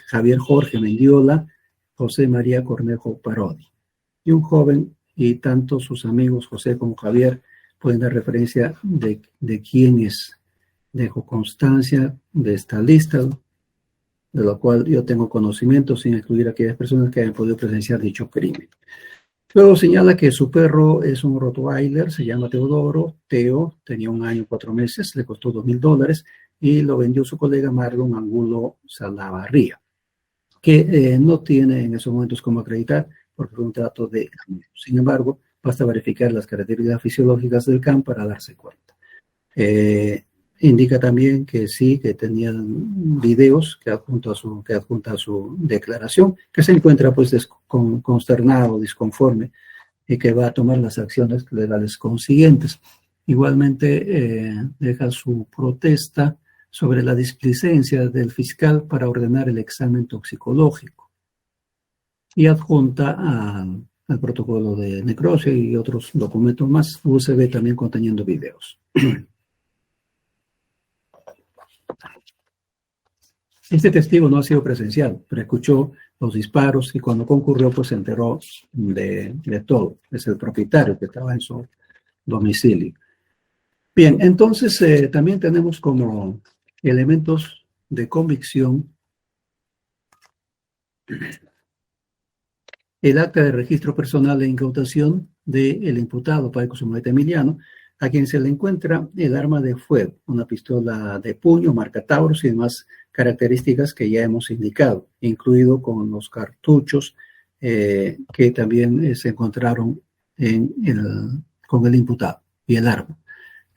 Javier Jorge Mendiola, José María Cornejo Parodi. Y un joven, y tanto sus amigos José como Javier pueden dar referencia de quién es. Dejo constancia de esta lista, de lo cual yo tengo conocimiento sin excluir a aquellas personas que hayan podido presenciar dicho crimen. Luego señala que su perro es un Rottweiler, se llama Teodoro, Teo, tenía 1 año y 4 meses, le costó $2,000 y lo vendió su colega Marlon Angulo Salavarría, que no tiene en esos momentos cómo acreditar porque fue un trato de amigos. Sin embargo, basta verificar las características fisiológicas del can para darse cuenta. Indica también que sí, que tenían videos que adjunta a su declaración, que se encuentra pues consternado, disconforme, y que va a tomar las acciones legales consiguientes. Igualmente deja su protesta sobre la displicencia del fiscal para ordenar el examen toxicológico y adjunta al protocolo de necropsia y otros documentos más USB también conteniendo videos. Este testigo no ha sido presencial, pero escuchó los disparos y cuando concurrió pues se enteró de todo. Es el propietario que estaba en su domicilio. Bien, entonces también tenemos como elementos de convicción el acta de registro personal de incautación del imputado Paico Sumaeta Emiliano, a quien se le encuentra el arma de fuego, una pistola de puño, marca Taurus y demás características que ya hemos indicado, incluido con los cartuchos que también se encontraron con el imputado y el arma.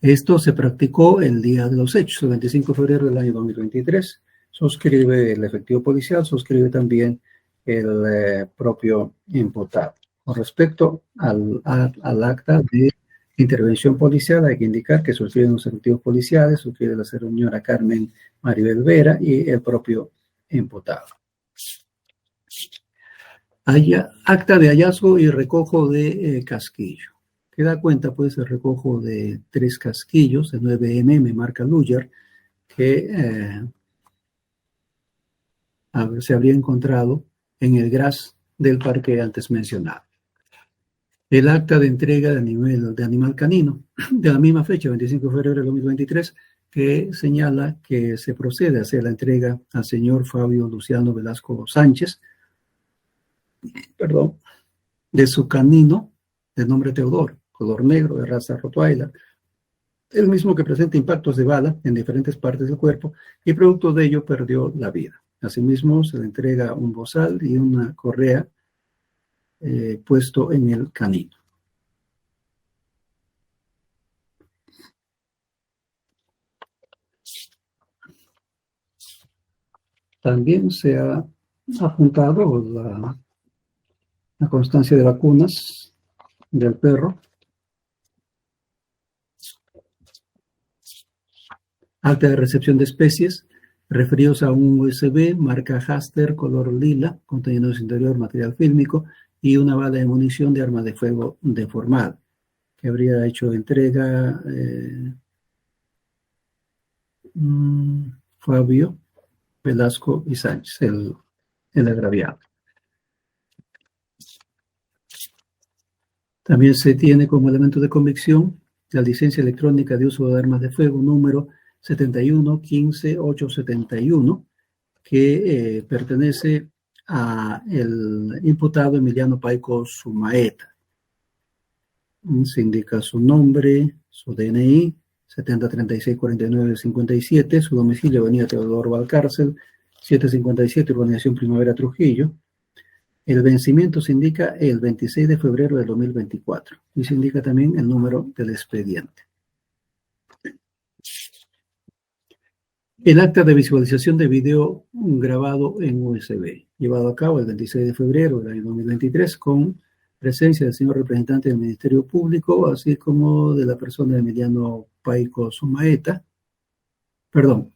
Esto se practicó el día de los hechos, el 25 de febrero del año 2023. Suscribe el efectivo policial, suscribe también el propio imputado. Con respecto al acta de intervención policial, hay que indicar que suscriben los efectivos policiales, suscribe la señora Carmen Maribel Vera y el propio imputado. Hay acta de hallazgo y recojo de casquillo. Que da cuenta, pues, el recojo de 3 casquillos de 9 mm, marca Luger, que se habría encontrado en el gras del parque antes mencionado. El acta de entrega de animal canino, de la misma fecha, 25 de febrero de 2023, que señala que se procede a hacer la entrega al señor Fabio Luciano Velasco Sánchez, de su canino de nombre Teodoro, color negro, de raza Rottweiler, el mismo que presenta impactos de bala en diferentes partes del cuerpo y producto de ello perdió la vida. Asimismo, se le entrega un bozal y una correa puesto en el canino. También se ha apuntado la constancia de vacunas del perro, acta de recepción de especies, referidos a un USB, marca Haster, color lila, conteniendo en su interior material fílmico y una bala de munición de arma de fuego deformada, que habría hecho entrega Fabio Velasco y Sánchez, el agraviado. También se tiene como elemento de convicción la licencia electrónica de uso de armas de fuego número 71-15-871, que pertenece al imputado Emiliano Paico Sumaeta. Se indica su nombre, su DNI, 70364957, su domicilio, Avenida Teodoro Valcárcel, 757, Urbanización Primavera Trujillo. El vencimiento se indica el 26 de febrero de 2024 y se indica también el número del expediente. El acta de visualización de video grabado en USB, llevado a cabo el 26 de febrero del año 2023 con presencia del señor representante del Ministerio Público, así como de la persona de Emiliano Paico Sumaeta, con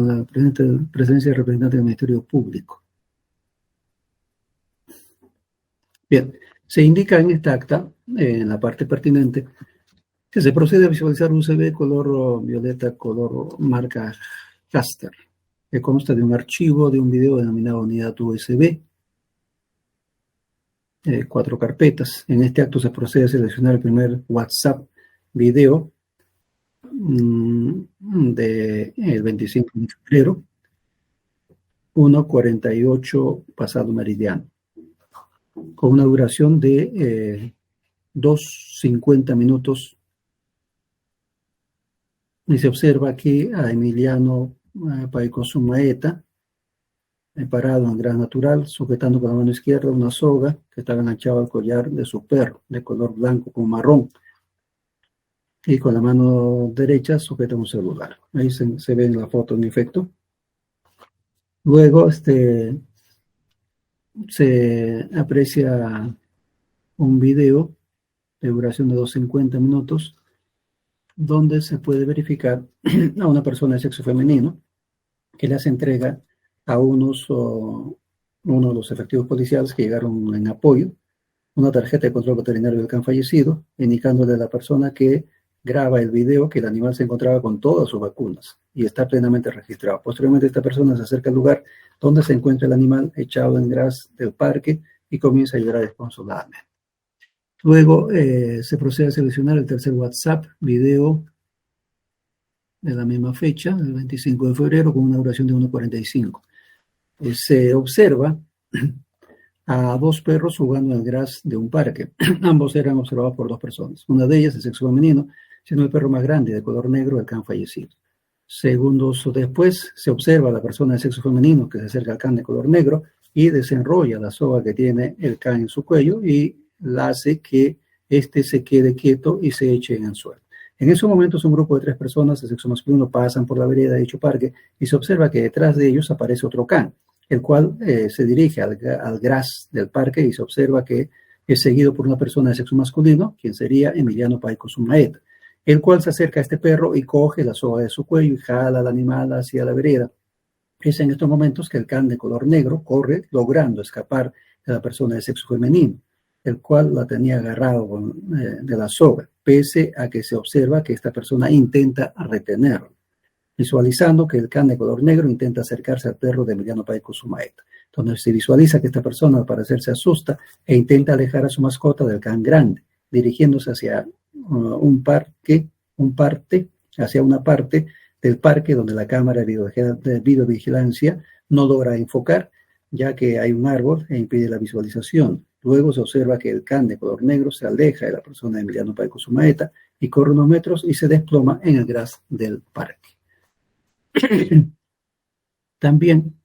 la presencia del representante del Ministerio Público. Bien, se indica en esta acta, en la parte pertinente, que se procede a visualizar un USB color violeta, color marca Caster, que consta de un archivo de un video denominado unidad USB, 4 carpetas. En este acto se procede a seleccionar el primer WhatsApp video del 25 de febrero, 1:48 pasado meridiano, con una duración de 2:50 minutos. Y se observa aquí a Emiliano Paico Sumaeta, parado en gran natural, sujetando con la mano izquierda una soga que estaba enganchada al collar de su perro, de color blanco con marrón. Y con la mano derecha sujeta un celular. Ahí se ve en la foto en efecto. Luego se aprecia un video de duración de 2:50 minutos, donde se puede verificar a una persona de sexo femenino que le hace entrega a uno de los efectivos policiales que llegaron en apoyo, una tarjeta de control veterinario del can fallecido, indicándole a la persona que graba el video que el animal se encontraba con todas sus vacunas y está plenamente registrado. Posteriormente, esta persona se acerca al lugar donde se encuentra el animal echado en gras del parque y comienza a llorar desconsoladamente. Luego se procede a seleccionar el tercer WhatsApp video de la misma fecha, el 25 de febrero, con una duración de 1:45. Se observa a dos perros jugando en el gras de un parque. Ambos eran observados por dos personas. Una de ellas de sexo femenino, siendo el perro más grande, de color negro, el can fallecido. Segundos después, se observa a la persona de sexo femenino que se acerca al can de color negro y desenrolla la soga que tiene el can en su cuello y la hace que éste se quede quieto y se eche en el suelo. En esos momentos, un grupo de 3 personas de sexo masculino pasan por la vereda de dicho parque y se observa que detrás de ellos aparece otro can, el cual se dirige al gras del parque y se observa que es seguido por una persona de sexo masculino, quien sería Emiliano Paico Sumaeta, el cual se acerca a este perro y coge la soga de su cuello y jala al animal hacia la vereda. Es en estos momentos que el can de color negro corre, logrando escapar de la persona de sexo femenino, el cual la tenía agarrado de la soga, pese a que se observa que esta persona intenta retenerlo, visualizando que el can de color negro intenta acercarse al perro de Emiliano Paico Sumaeta, donde se visualiza que esta persona al parecer se asusta e intenta alejar a su mascota del can grande, dirigiéndose hacia una parte del parque donde la cámara de videovigilancia no logra enfocar, ya que hay un árbol e impide la visualización. Luego se observa que el can de color negro se aleja de la persona de Emiliano Paico Sumaeta y corre unos metros y se desploma en el gras del parque. También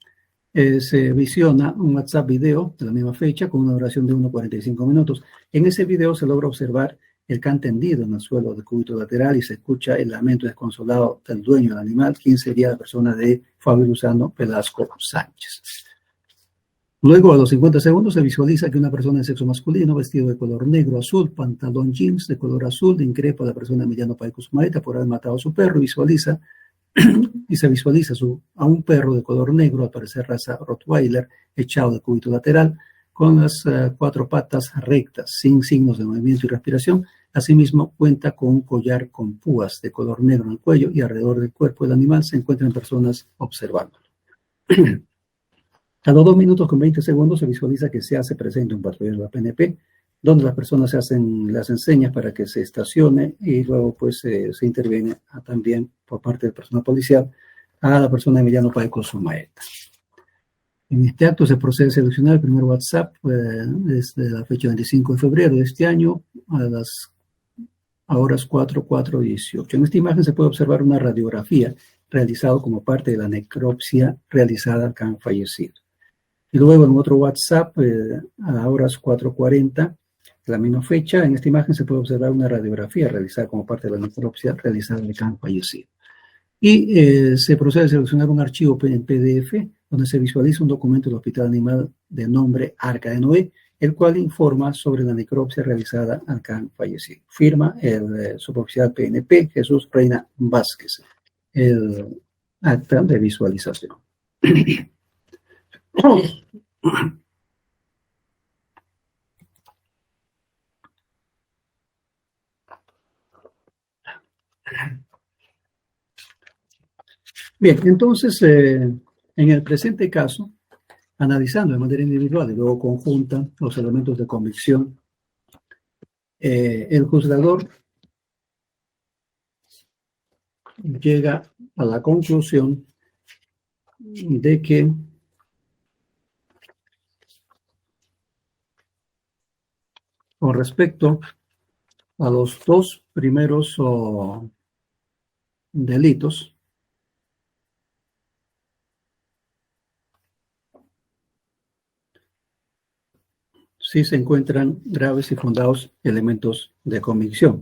se visiona un WhatsApp video de la misma fecha con una duración de 1:45 minutos. En ese video se logra observar el can tendido en el suelo del cúbito lateral y se escucha el lamento desconsolado del dueño del animal, quien sería la persona de Fabio Luzano Velasco Sánchez. Luego, a los 50 segundos, se visualiza que una persona de sexo masculino, vestido de color negro azul, pantalón jeans de color azul, increpa a la persona de Emiliano Paico Sumaeta por haber matado a su perro y se visualiza a un perro de color negro, al parecer raza Rottweiler, echado del cúbito lateral, con las 4 patas rectas, sin signos de movimiento y respiración. Asimismo, cuenta con un collar con púas de color negro en el cuello y alrededor del cuerpo del animal se encuentran personas observándolo. A los 2 minutos con 20 segundos se visualiza que se hace presente un patrullero de la PNP, donde las personas le hacen señas para que se estacione y luego pues se interviene también por parte del personal policial a la persona de Emiliano Paico Sumaeta. En este acto se procede a seleccionar el primer WhatsApp desde la fecha 25 de febrero de este año a las horas 4:18. En esta imagen se puede observar una radiografía realizada como parte de la necropsia realizada al can fallecido. Y luego en otro WhatsApp, a horas 4:40, la misma fecha, en esta imagen se puede observar una radiografía realizada como parte de la necropsia realizada al can fallecido. Y se procede a seleccionar un archivo en PDF, donde se visualiza un documento del Hospital Animal de nombre Arca de Noé, el cual informa sobre la necropsia realizada al can fallecido. Firma el suboficial PNP Jesús Reina Vázquez, el acta de visualización. Bien, entonces, en el presente caso, analizando de manera individual y luego conjunta los elementos de convicción, el juzgador llega a la conclusión de que con respecto a los 2 primeros delitos, sí se encuentran graves y fundados elementos de convicción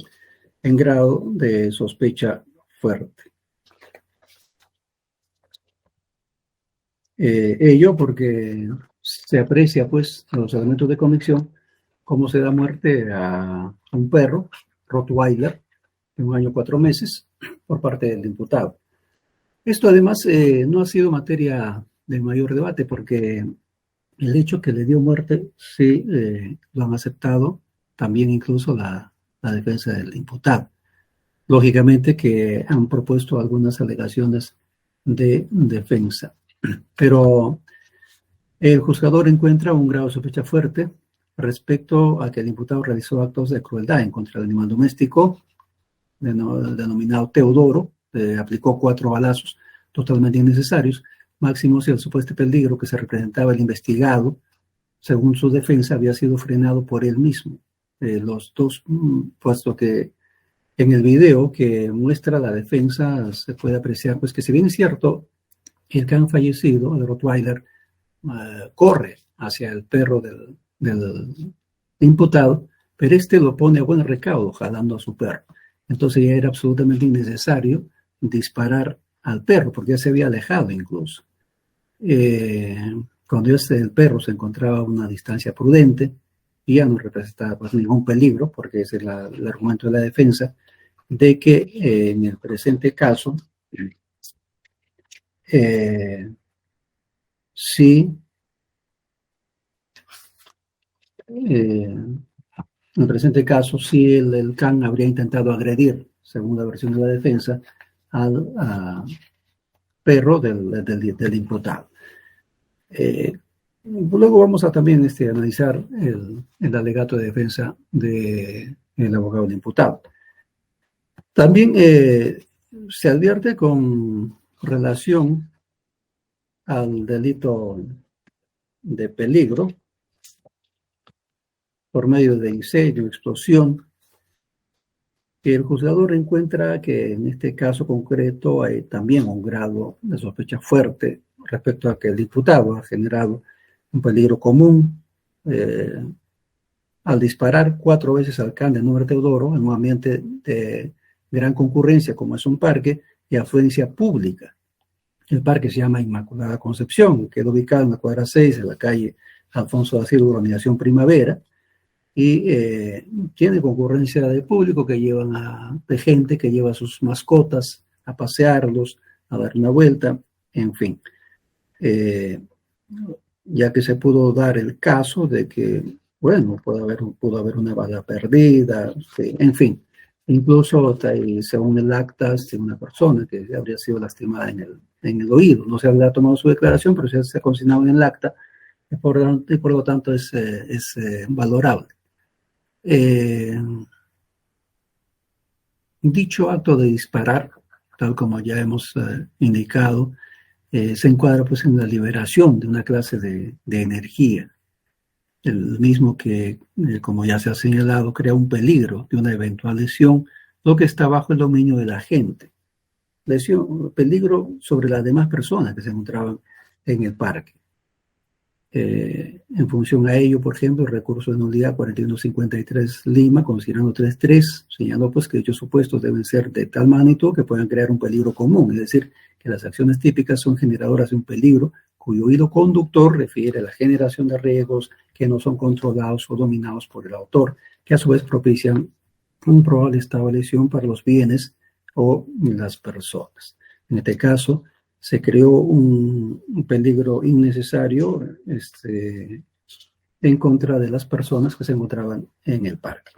en grado de sospecha fuerte. Ello porque se aprecia pues los elementos de convicción, cómo se da muerte a un perro Rottweiler de 1 año 4 meses por parte del imputado. Esto además no ha sido materia de mayor debate porque el hecho que le dio muerte sí lo han aceptado también incluso la defensa del imputado. Lógicamente que han propuesto algunas alegaciones de defensa, pero el juzgador encuentra un grado de sospecha fuerte respecto a que el imputado realizó actos de crueldad en contra del animal doméstico, denominado Teodoro, aplicó 4 balazos totalmente innecesarios, máximo si el supuesto peligro que se representaba el investigado, según su defensa, había sido frenado por él mismo. Los dos, puesto que en el video que muestra la defensa se puede apreciar pues que si bien es cierto, el can fallecido, el Rottweiler, corre hacia el perro del imputado, pero este lo pone a buen recaudo, jalando a su perro. Entonces ya era absolutamente innecesario disparar al perro, porque ya se había alejado incluso. Cuando el perro se encontraba a una distancia prudente, y ya no representaba pues, ningún peligro, porque ese es el argumento de la defensa, de que en el presente caso, sí, en el presente caso, sí el can habría intentado agredir, según la versión de la defensa, al perro del imputado. Luego vamos a también analizar el alegato de defensa del abogado del imputado. También se advierte con relación al delito de peligro por medio de incendio, explosión, que el juzgador encuentra que en este caso concreto hay también un grado de sospecha fuerte respecto a que el imputado ha generado un peligro común al disparar 4 veces al can de Número Teodoro en un ambiente de gran concurrencia como es un parque y afluencia pública. El parque se llama Inmaculada Concepción, queda ubicado en la cuadra 6 de la calle Alfonso da Silva, urbanización Primavera, y tiene concurrencia de público de gente que lleva a sus mascotas a pasearlos, a dar una vuelta, en fin. Ya que se pudo dar el caso de que, bueno, pudo haber una bala perdida, en fin. Incluso, según el acta, de una persona que habría sido lastimada en el oído. No se habría tomado su declaración, pero se ha consignado en el acta, y por lo tanto es valorable. Dicho acto de disparar, tal como ya hemos indicado, se encuadra pues en la liberación de una clase de energía, el mismo que, como ya se ha señalado, crea un peligro de una eventual lesión, lo que está bajo el dominio de la gente. Peligro sobre las demás personas que se encontraban en el parque. En función a ello, por ejemplo, el recurso de nulidad 4153 Lima, considerando 3.3, señaló pues que dichos supuestos deben ser de tal magnitud que puedan crear un peligro común, es decir, que las acciones típicas son generadoras de un peligro cuyo hilo conductor refiere a la generación de riesgos que no son controlados o dominados por el autor, que a su vez propician un probable estado de lesión para los bienes o las personas. En este caso, se creó un peligro innecesario en contra de las personas que se encontraban en el parque.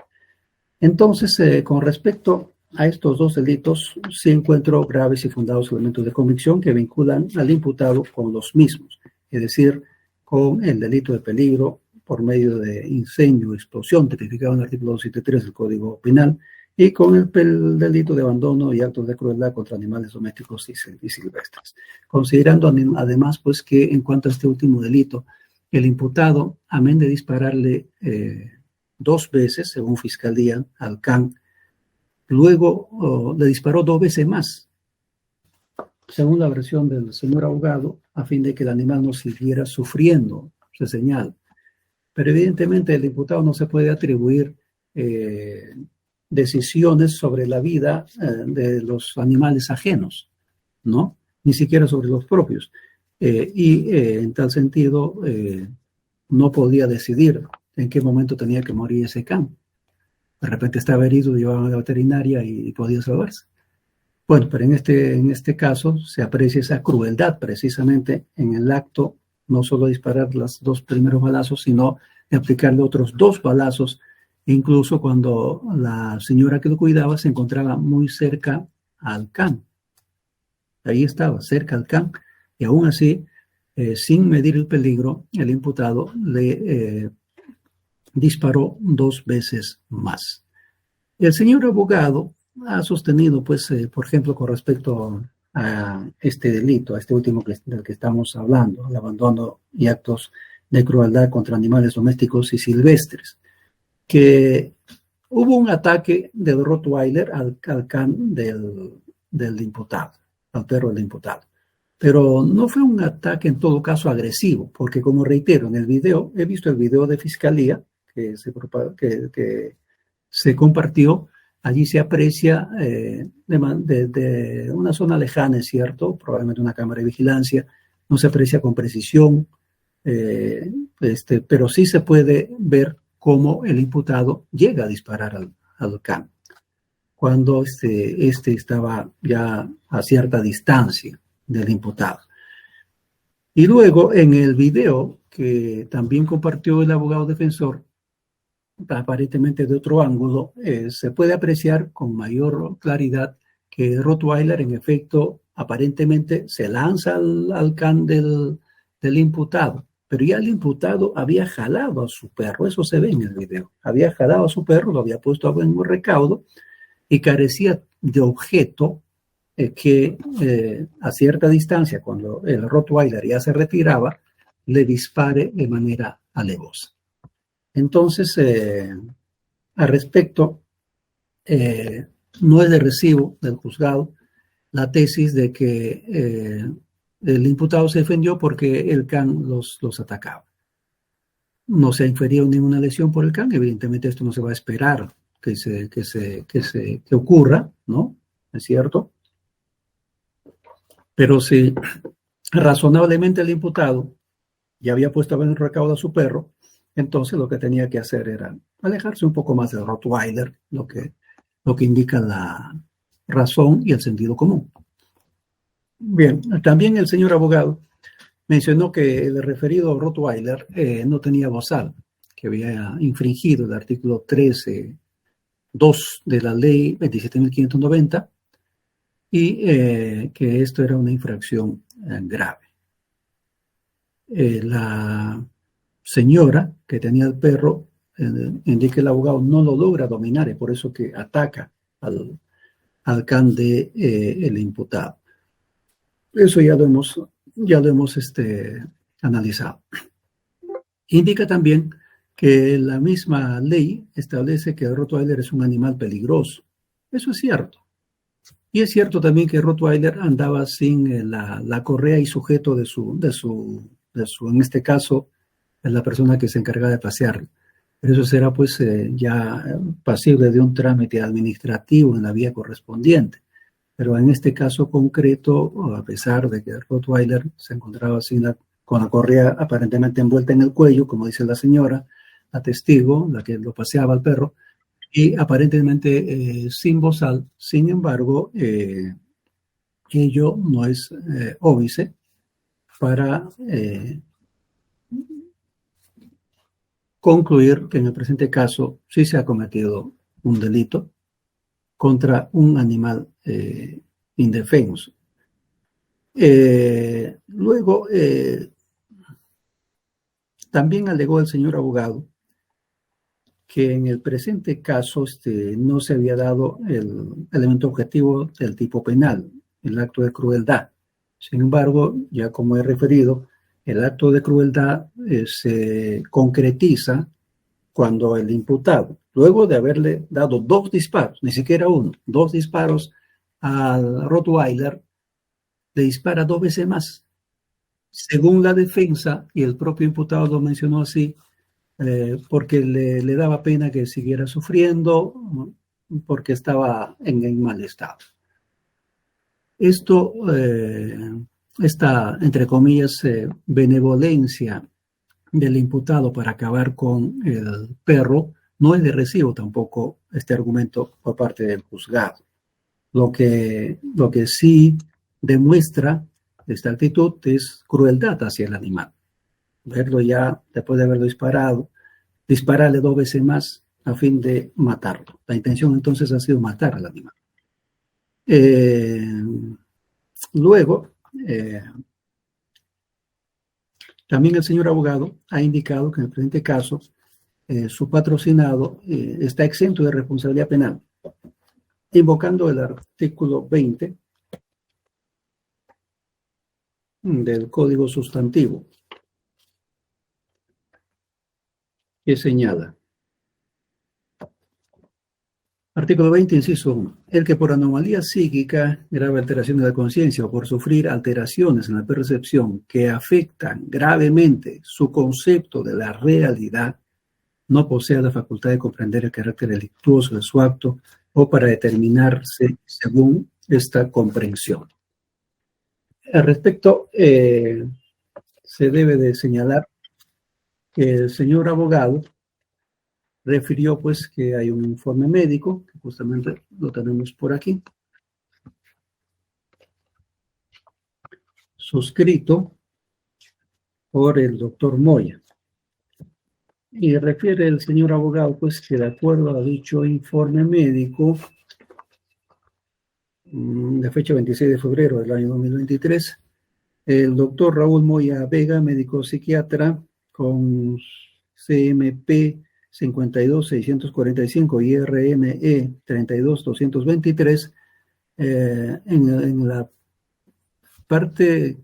Entonces, con respecto a estos 2 delitos, sí encuentro graves y fundados elementos de convicción que vinculan al imputado con los mismos, es decir, con el delito de peligro por medio de incendio o explosión, tipificado en el artículo 273 del Código Penal, y con el delito de abandono y actos de crueldad contra animales domésticos y silvestres. Considerando además pues, que en cuanto a este último delito, el imputado, amén de dispararle 2 veces, según Fiscalía, al can, luego le disparó 2 veces más, según la versión del señor abogado, a fin de que el animal no siguiera sufriendo, se señala. Pero evidentemente el imputado no se puede atribuir decisiones sobre la vida de los animales ajenos, ¿no? Ni siquiera sobre los propios. En tal sentido, no podía decidir en qué momento tenía que morir ese can. De repente estaba herido, llevaban a la veterinaria y podía salvarse. Bueno, pero en este caso se aprecia esa crueldad precisamente en el acto, no solo disparar los 2 primeros balazos, sino de aplicarle otros 2 balazos, incluso cuando la señora que lo cuidaba se encontraba muy cerca al can. Ahí estaba, cerca al can, y aún así, sin medir el peligro, el imputado le disparó 2 veces más. El señor abogado ha sostenido, pues, por ejemplo, con respecto a este delito, a este último del que estamos hablando, el abandono y actos de crueldad contra animales domésticos y silvestres, que hubo un ataque del Rottweiler al can del imputado, al perro del imputado. Pero no fue un ataque en todo caso agresivo, porque como reitero, en el video, he visto el video de fiscalía que se compartió, allí se aprecia de una zona lejana, es cierto, probablemente una cámara de vigilancia, no se aprecia con precisión, pero sí se puede ver cómo el imputado llega a disparar al can, cuando este estaba ya a cierta distancia del imputado. Y luego en el video que también compartió el abogado defensor, aparentemente de otro ángulo, se puede apreciar con mayor claridad que Rottweiler en efecto aparentemente se lanza al can del imputado, pero ya el imputado había jalado a su perro, eso se ve en el video, había jalado a su perro, lo había puesto a buen recaudo y carecía de objeto que a cierta distancia, cuando el Rottweiler ya se retiraba, le dispare de manera alevosa. Entonces, al respecto, no es de recibo del juzgado la tesis de que el imputado se defendió porque el can los atacaba. No se ha inferido ninguna lesión por el can, evidentemente esto no se va a esperar que ocurra, ¿no? ¿Es cierto? Pero si razonablemente el imputado ya había puesto a buen recaudo a su perro, entonces lo que tenía que hacer era alejarse un poco más del Rottweiler, lo que indica la razón y el sentido común. Bien, también el señor abogado mencionó que el referido Rottweiler no tenía bozal, que había infringido el artículo 13.2 de la ley 27.590 y que esto era una infracción grave. La señora que tenía el perro, indica el abogado, no lo logra dominar, y por eso que ataca al can de el imputado. Eso ya lo hemos analizado. Indica también que la misma ley establece que el Rottweiler es un animal peligroso. Eso es cierto. Y es cierto también que Rottweiler andaba sin la correa y sujeto de su, en este caso, la persona que se encarga de pasearlo. Eso será pues ya pasible de un trámite administrativo en la vía correspondiente. Pero en este caso concreto, a pesar de que el Rottweiler se encontraba con la correa aparentemente envuelta en el cuello, como dice la señora, la testigo, la que lo paseaba al perro, y aparentemente sin bozal, sin embargo, ello no es óbice para concluir que en el presente caso sí se ha cometido un delito contra un animal indefenso. Luego, también alegó el señor abogado que en el presente caso no se había dado el elemento objetivo del tipo penal, el acto de crueldad. Sin embargo, ya como he referido, el acto de crueldad se concretiza cuando el imputado, luego de haberle dado 2 disparos, ni siquiera uno, 2 disparos al Rottweiler, le dispara 2 veces más. Según la defensa, y el propio imputado lo mencionó así, porque le daba pena que siguiera sufriendo, porque estaba en mal estado. Esta, entre comillas, benevolencia del imputado para acabar con el perro, no es de recibo tampoco este argumento por parte del juzgado. Lo que sí demuestra esta actitud es crueldad hacia el animal. Verlo ya, después de haberlo disparado, dispararle 2 veces más a fin de matarlo. La intención entonces ha sido matar al animal. Luego, también el señor abogado ha indicado que en el presente caso su patrocinado está exento de responsabilidad penal, invocando el artículo 20 del Código Sustantivo, que señala: artículo 20, inciso 1. El que por anomalía psíquica, grave alteración de la conciencia o por sufrir alteraciones en la percepción que afectan gravemente su concepto de la realidad, no posea la facultad de comprender el carácter delictuoso de su acto o para determinarse según esta comprensión. Al respecto, se debe de señalar que el señor abogado refirió pues que hay un informe médico, que justamente lo tenemos por aquí, suscrito por el doctor Moya. Y refiere el señor abogado pues que de acuerdo a dicho informe médico, de fecha 26 de febrero del año 2023, el doctor Raúl Moya Vega, médico psiquiatra con CMP 52645 y RNE 32223, en la parte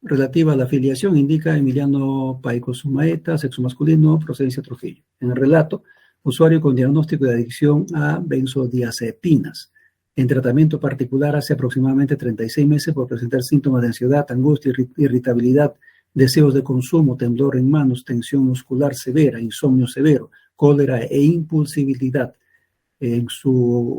relativa a la afiliación indica Emiliano Paico Sumaeta, sexo masculino, procedencia Trujillo. En el relato, usuario con diagnóstico de adicción a benzodiazepinas, en tratamiento particular hace aproximadamente 36 meses por presentar síntomas de ansiedad, angustia, irritabilidad, deseos de consumo, temblor en manos, tensión muscular severa, insomnio severo, cólera e impulsividad. En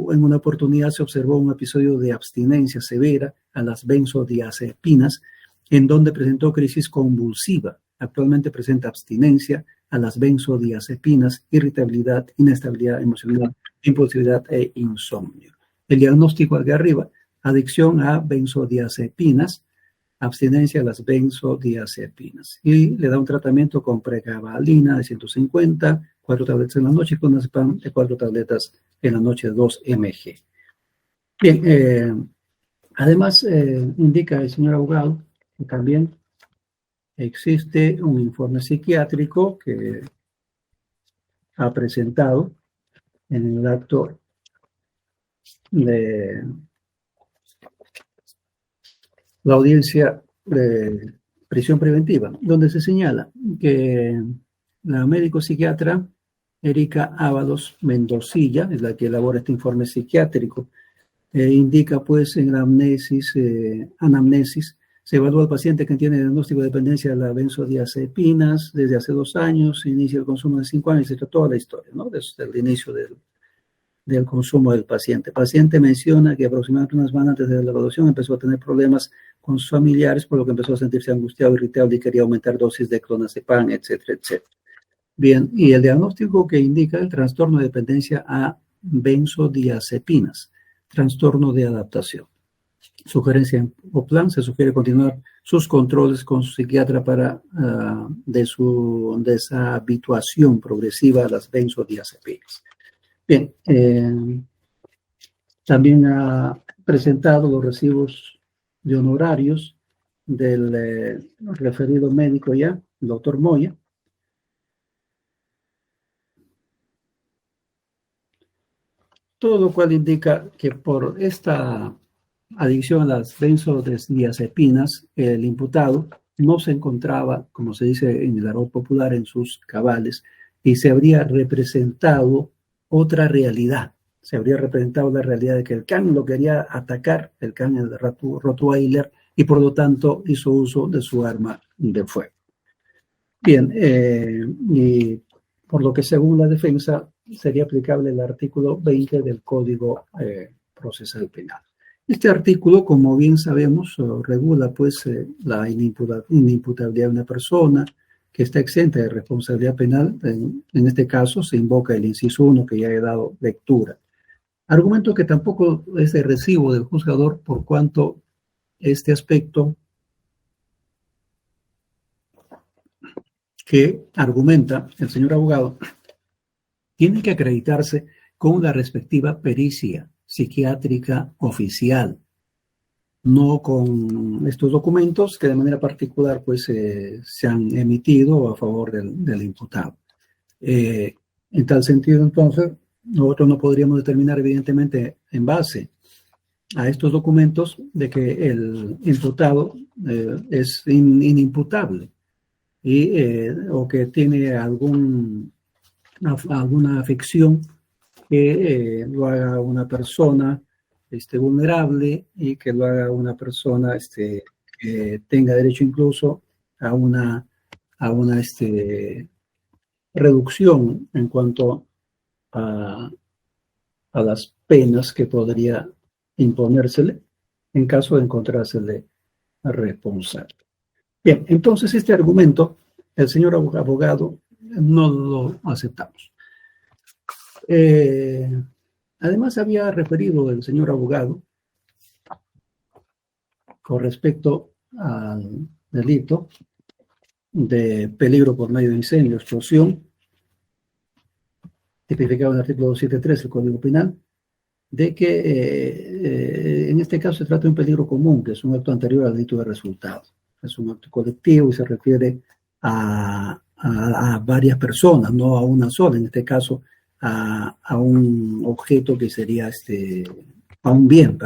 una oportunidad se observó un episodio de abstinencia severa a las benzodiazepinas, en donde presentó crisis convulsiva. Actualmente presenta abstinencia a las benzodiazepinas, irritabilidad, inestabilidad emocional, impulsividad e insomnio. El diagnóstico de arriba: adicción a benzodiazepinas, abstinencia a las benzodiazepinas. Y le da un tratamiento con pregabalina de 150, 4 tabletas en la noche, con diazepam de 4 tabletas en la noche de 2 mg. Bien, además indica el señor abogado que también existe un informe psiquiátrico que ha presentado en el acto de la audiencia de prisión preventiva, donde se señala que la médico psiquiatra Erika Ábalos Mendocilla es la que elabora este informe psiquiátrico. Indica pues en la anamnesis, se evalúa al paciente que tiene diagnóstico de dependencia de las benzodiazepinas desde hace 2 años, se inicia el consumo de 5 años, etc. Toda la historia, ¿no? Desde el inicio del consumo del paciente. El paciente menciona que aproximadamente unas semanas antes de la evaluación empezó a tener problemas con sus familiares, por lo que empezó a sentirse angustiado, irritable y quería aumentar dosis de clonazepam, etcétera, etcétera. Bien, y el diagnóstico que indica el trastorno de dependencia a benzodiazepinas, trastorno de adaptación. Sugerencia o plan: se sugiere continuar sus controles con su psiquiatra para de esa habituación progresiva a las benzodiazepinas. Bien, también ha presentado los recibos de honorarios del referido médico ya, el doctor Moya, todo lo cual indica que por esta adicción a las benzodiazepinas, el imputado no se encontraba, como se dice en el argot popular, en sus cabales, y se habría representado otra realidad. Se habría representado la realidad de que el can lo quería atacar, el can, el Rottweiler, y por lo tanto hizo uso de su arma de fuego. Bien, y por lo que según la defensa sería aplicable el artículo 20 del Código Procesal Penal. Este artículo, como bien sabemos, regula pues la inimputabilidad de una persona que está exenta de responsabilidad penal. En este caso se invoca el inciso 1 que ya he dado lectura. Argumento que tampoco es de recibo del juzgador, por cuanto este aspecto que argumenta el señor abogado tiene que acreditarse con la respectiva pericia psiquiátrica oficial, no con estos documentos que de manera particular pues se han emitido a favor del imputado. En tal sentido, entonces, nosotros no podríamos determinar, evidentemente, en base a estos documentos, de que el imputado es inimputable o que tiene alguna afección que lo haga una persona vulnerable y que lo haga una persona que tenga derecho incluso a una reducción en cuanto a las penas que podría imponérsele en caso de encontrársele responsable. Bien, entonces este argumento, el señor abogado, no lo aceptamos. Además, había referido el señor abogado con respecto al delito de peligro por medio de incendio, explosión, tipificado en el artículo 273 del Código Penal, de que en este caso se trata de un peligro común, que es un acto anterior al delito de resultado. Es un acto colectivo y se refiere a varias personas, no a una sola, en este caso a un objeto que sería a un bien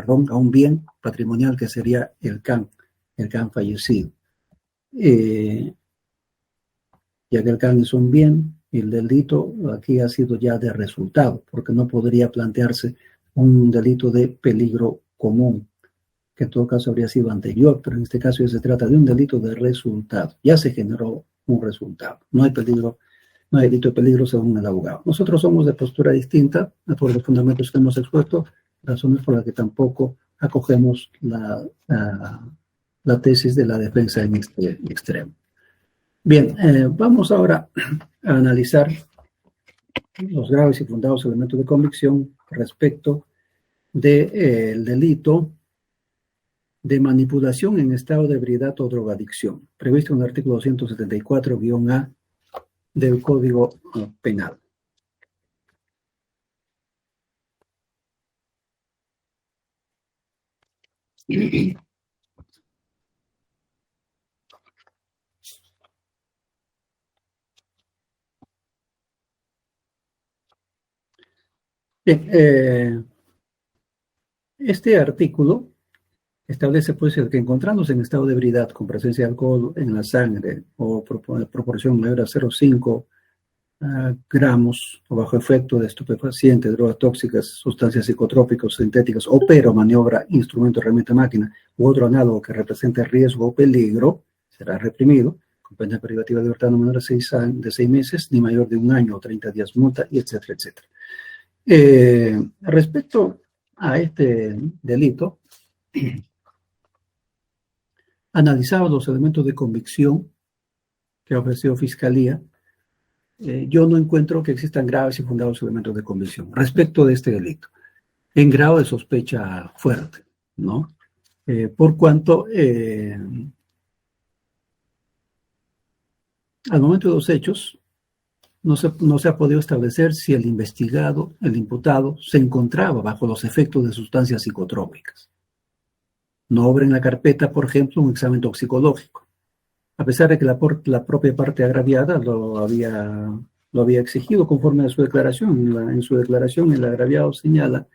patrimonial que sería el can fallecido. Ya que el can es un bien, el delito aquí ha sido ya de resultado, porque no podría plantearse un delito de peligro común, que en todo caso habría sido anterior, pero en este caso ya se trata de un delito de resultado. Ya se generó un resultado. No hay delito de peligro según el abogado. Nosotros somos de postura distinta por los fundamentos que hemos expuesto, razones por las que tampoco acogemos la tesis de la defensa en este extremo. Bien, vamos ahora a analizar los graves y fundados elementos de convicción respecto del delito de manipulación en estado de ebriedad o drogadicción, previsto en el artículo 274-A del Código Penal. Bien, este artículo establece pues el que encontrándose en estado de ebriedad con presencia de alcohol en la sangre o proporción mayor a 0,5 gramos o bajo efecto de estupefacientes, drogas tóxicas, sustancias psicotrópicas, sintéticas, opera o maniobra instrumento, herramienta, máquina u otro análogo que represente riesgo o peligro, será reprimido con pena privativa de libertad no menor de 6 meses ni mayor de 1 año o 30 días multa, y etcétera, etcétera. Respecto a este delito, analizaba los elementos de convicción que ha ofrecido Fiscalía. Yo no encuentro que existan graves y fundados elementos de convicción respecto de este delito, en grado de sospecha fuerte, ¿no? Por cuanto, al momento de los hechos, no se ha podido establecer si el investigado, el imputado, se encontraba bajo los efectos de sustancias psicotrópicas. No obra en la carpeta, por ejemplo, un examen toxicológico, a pesar de que la propia parte agraviada lo había exigido conforme a su declaración. En su declaración, el agraviado señala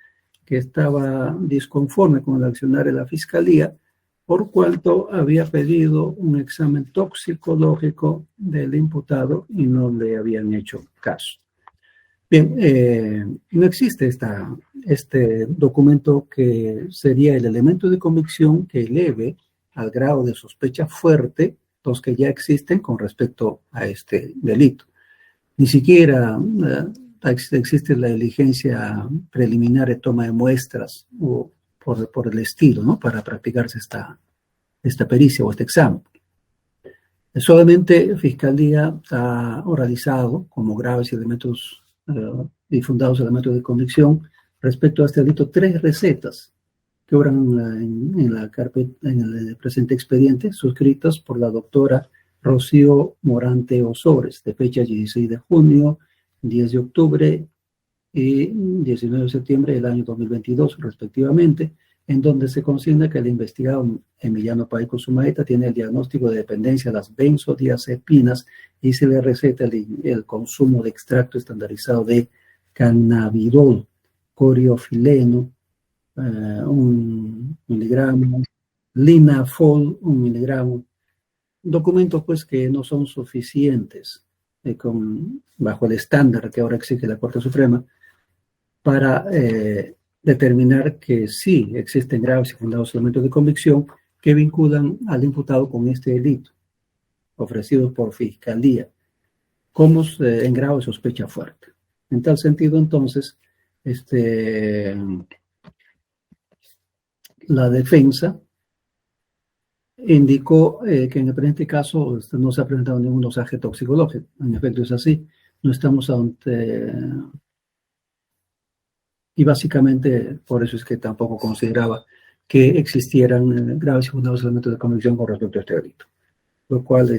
que estaba disconforme con el accionar de la Fiscalía, por cuanto había pedido un examen toxicológico del imputado y no le habían hecho caso. Bien, no existe este documento que sería el elemento de convicción que eleve al grado de sospecha fuerte los que ya existen con respecto a este delito. Ni siquiera existe la diligencia preliminar de toma de muestras o por el estilo, ¿no?, para practicarse esta pericia o este examen. Solamente Fiscalía ha oralizado como graves elementos y fundados elementos de convicción respecto a este delito 3 recetas que obran en el presente expediente, suscritas por la doctora Rocío Morante Osores, de fecha 16 de junio, 10 de octubre y 19 de septiembre del año 2022, respectivamente, en donde se consigna que el investigado Emiliano Paico Sumaeta tiene el diagnóstico de dependencia a las benzodiazepinas y se le receta el consumo de extracto estandarizado de cannabidol, coriofileno, 1 miligramo, linafol, 1 miligramo, documentos pues que no son suficientes bajo el estándar que ahora exige la Corte Suprema para determinar que sí existen graves y fundados elementos de convicción que vinculan al imputado con este delito, ofrecidos por Fiscalía, como en grado de sospecha fuerte. En tal sentido, entonces, la defensa indicó que en el presente caso no se ha presentado ningún dosaje toxicológico. En efecto, es así. No estamos ante... Y básicamente por eso es que tampoco consideraba que existieran graves y fundados elementos de convicción con respecto a este delito, lo cual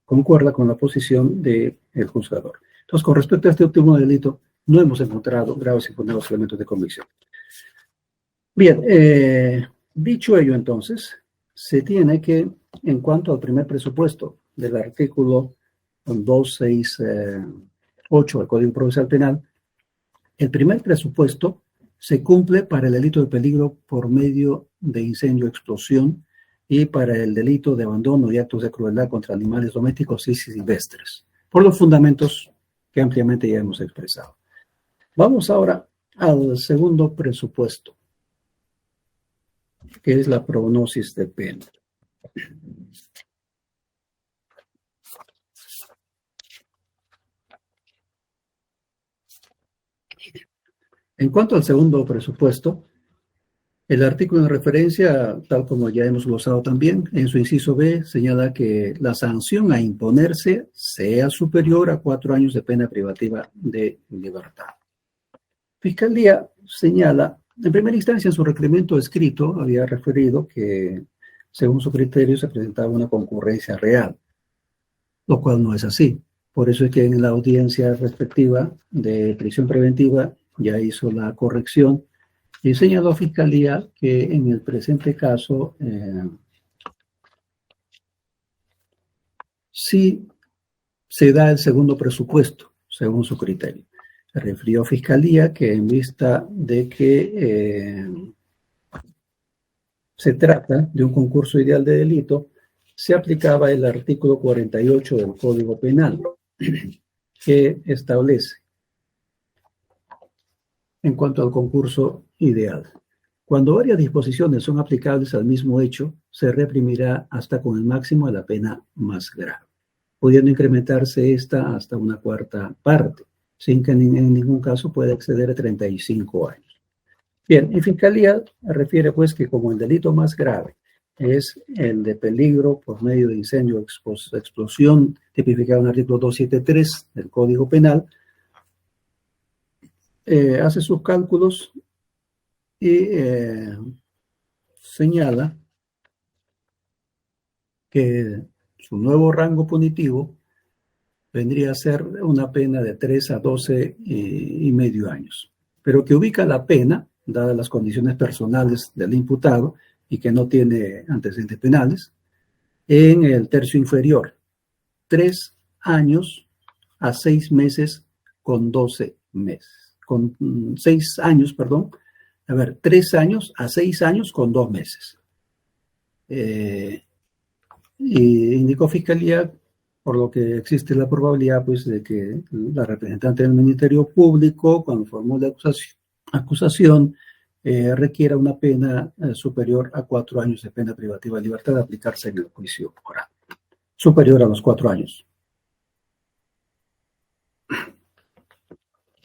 concuerda con la posición del juzgador. Entonces, con respecto a este último delito, no hemos encontrado graves y fundados elementos de convicción. Bien, dicho ello entonces, se tiene que, en cuanto al primer presupuesto del artículo 268 del Código Procesal Penal, el primer presupuesto se cumple para el delito de peligro por medio de incendio o explosión y para el delito de abandono y actos de crueldad contra animales domésticos y silvestres, por los fundamentos que ampliamente ya hemos expresado. Vamos ahora al segundo presupuesto, que es la prognosis de pena. En cuanto al segundo presupuesto, el artículo en referencia, tal como ya hemos glosado también, en su inciso B, señala que la sanción a imponerse sea superior a 4 años de pena privativa de libertad. Fiscalía señala, en primera instancia en su requerimiento escrito, había referido que, según su criterio, se presentaba una concurrencia real, lo cual no es así. Por eso es que en la audiencia respectiva de prisión preventiva ya hizo la corrección y señaló a Fiscalía que en el presente caso sí se da el segundo presupuesto, según su criterio. Se refirió a Fiscalía que en vista de que se trata de un concurso ideal de delito, se aplicaba el artículo 48 del Código Penal, que establece en cuanto al concurso ideal. Cuando varias disposiciones son aplicables al mismo hecho, se reprimirá hasta con el máximo de la pena más grave, pudiendo incrementarse esta hasta una cuarta parte, sin que en ningún caso pueda exceder a 35 años. Bien, en Fiscalía refiere pues que como el delito más grave es el de peligro por medio de incendio o explosión, tipificado en el artículo 273 del Código Penal, hace sus cálculos y señala que su nuevo rango punitivo vendría a ser una pena de 3 a 12 y medio años, pero que ubica la pena, dadas las condiciones personales del imputado y que no tiene antecedentes penales, en el tercio inferior, 3 años a 6 meses con 12 meses. Con 6 años, perdón, 3 años a 6 años con 2 meses. Y indicó Fiscalía, por lo que existe la probabilidad pues, de que la representante del Ministerio Público, cuando formule acusación, requiera una pena superior a 4 años de pena privativa de libertad de aplicarse en el juicio oral, superior a los 4 años.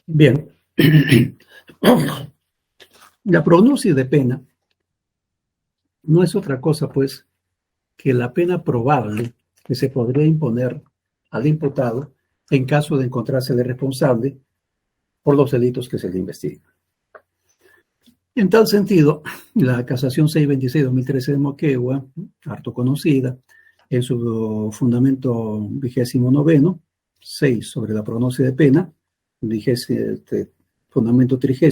Bien. La prognosis de pena no es otra cosa, pues, que la pena probable que se podría imponer al imputado en caso de encontrarse responsable por los delitos que se le investigan. En tal sentido, la casación 626-2013 de Moquegua, harto conocida, en su fundamento 29, 6 sobre la prognosis de pena, fundamento 30,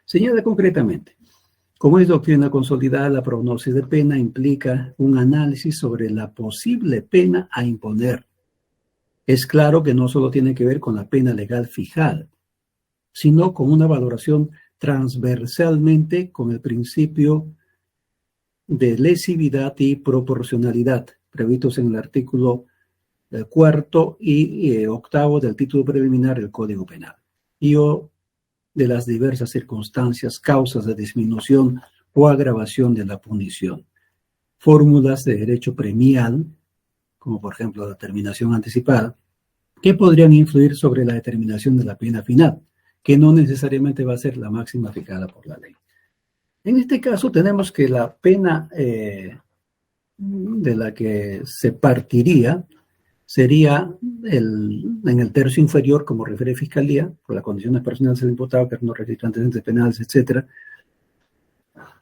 señala concretamente Como es doctrina consolidada, la prognosis de pena implica un análisis sobre la posible pena a imponer. Es claro que no solo tiene que ver con la pena legal fijada, sino con una valoración transversalmente con el principio de lesividad y proporcionalidad, previstos en el artículo cuarto y octavo del título preliminar del Código Penal, y o de las diversas circunstancias, causas de disminución o agravación de la punición. Fórmulas de derecho premial, como por ejemplo la determinación anticipada, que podrían influir sobre la determinación de la pena final, que no necesariamente va a ser la máxima fijada por la ley. En este caso tenemos que la pena de la que se partiría sería en el tercio inferior, como refiere Fiscalía, por las condiciones personales del imputado, que no registra antecedentes penales, etc.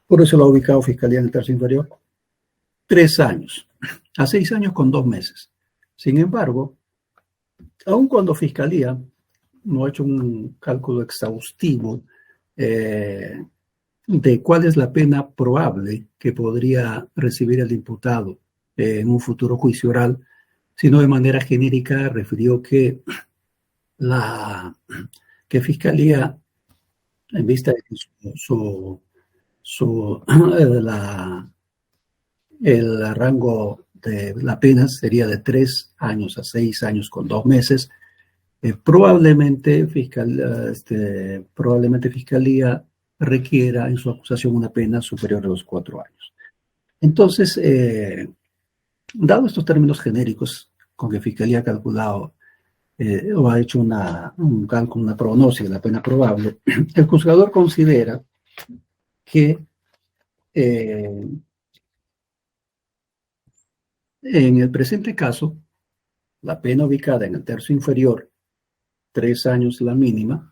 Por eso lo ha ubicado Fiscalía en el tercio inferior. 3 años, a 6 años con 2 meses. Sin embargo, aun cuando Fiscalía no ha hecho un cálculo exhaustivo de cuál es la pena probable que podría recibir el imputado en un futuro juicio oral, sino de manera genérica refirió que Fiscalía, en vista de el rango de la pena sería de 3 años a 6 años con 2 meses, probablemente Fiscalía requiera en su acusación una pena superior a los 4 años. Entonces, dado estos términos genéricos con que Fiscalía ha calculado o ha hecho un cálculo, una prognosis de la pena probable, el juzgador considera que en el presente caso, la pena ubicada en el tercio inferior, 3 años la mínima,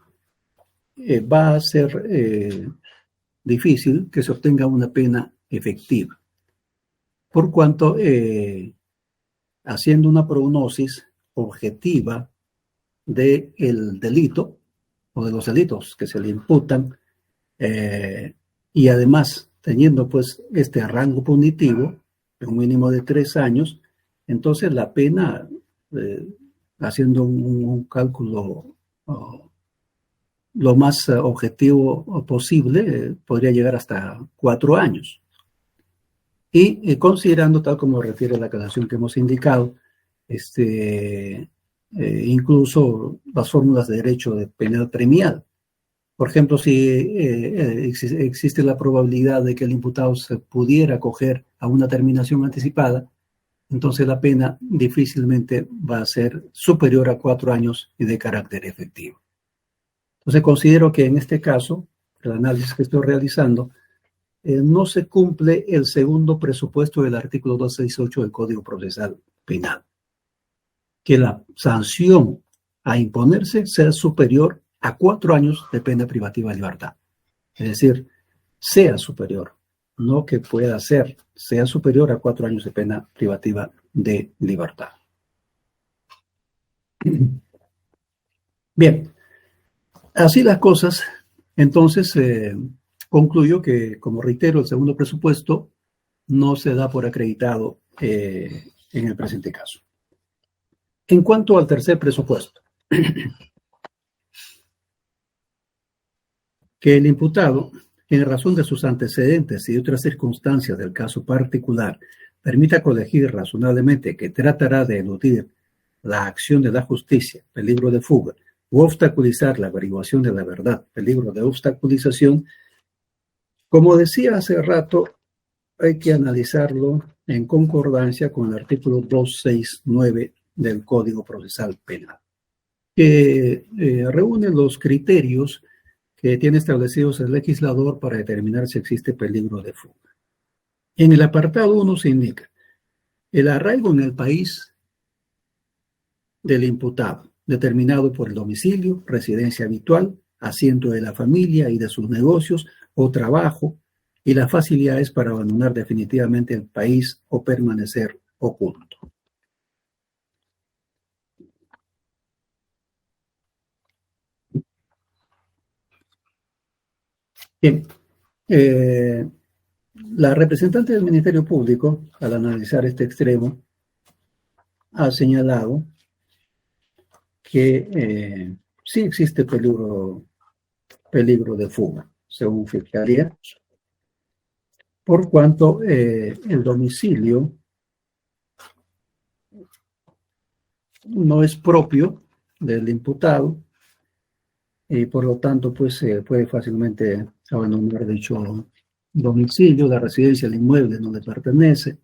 va a ser difícil que se obtenga una pena efectiva, por cuanto haciendo una prognosis objetiva del delito o de los delitos que se le imputan y además teniendo pues este rango punitivo de un mínimo de 3 años, entonces la pena, haciendo un cálculo lo más objetivo posible, podría llegar hasta 4 años. Y considerando, tal como refiere la aclaración que hemos indicado, incluso las fórmulas de derecho de penal premial. Por ejemplo, si existe la probabilidad de que el imputado se pudiera acoger a una terminación anticipada, entonces la pena difícilmente va a ser superior a 4 años y de carácter efectivo. Entonces considero que en este caso, el análisis que estoy realizando, no se cumple el segundo presupuesto del artículo 268 del Código Procesal Penal, que la sanción a imponerse sea superior a 4 años de pena privativa de libertad. Es decir, sea superior, no que pueda ser, sea superior a 4 años de pena privativa de libertad. Bien, así las cosas, entonces concluyo que, como reitero, el segundo presupuesto no se da por acreditado en el presente caso. En cuanto al tercer presupuesto, que el imputado, en razón de sus antecedentes y otras circunstancias del caso particular, permita colegir razonablemente que tratará de eludir la acción de la justicia, peligro de fuga, u obstaculizar la averiguación de la verdad, peligro de obstaculización, como decía hace rato, hay que analizarlo en concordancia con el artículo 269 del Código Procesal Penal, que reúne los criterios que tiene establecidos el legislador para determinar si existe peligro de fuga. En el apartado 1 se indica el arraigo en el país del imputado, determinado por el domicilio, residencia habitual, asiento de la familia y de sus negocios o trabajo, y las facilidades para abandonar definitivamente el país o permanecer oculto. Bien, La representante del Ministerio Público, al analizar este extremo, ha señalado que sí existe peligro de fuga, según Fiscalía, por cuanto el domicilio no es propio del imputado y por lo tanto pues se puede fácilmente abandonar dicho domicilio, la residencia, el inmueble no le pertenece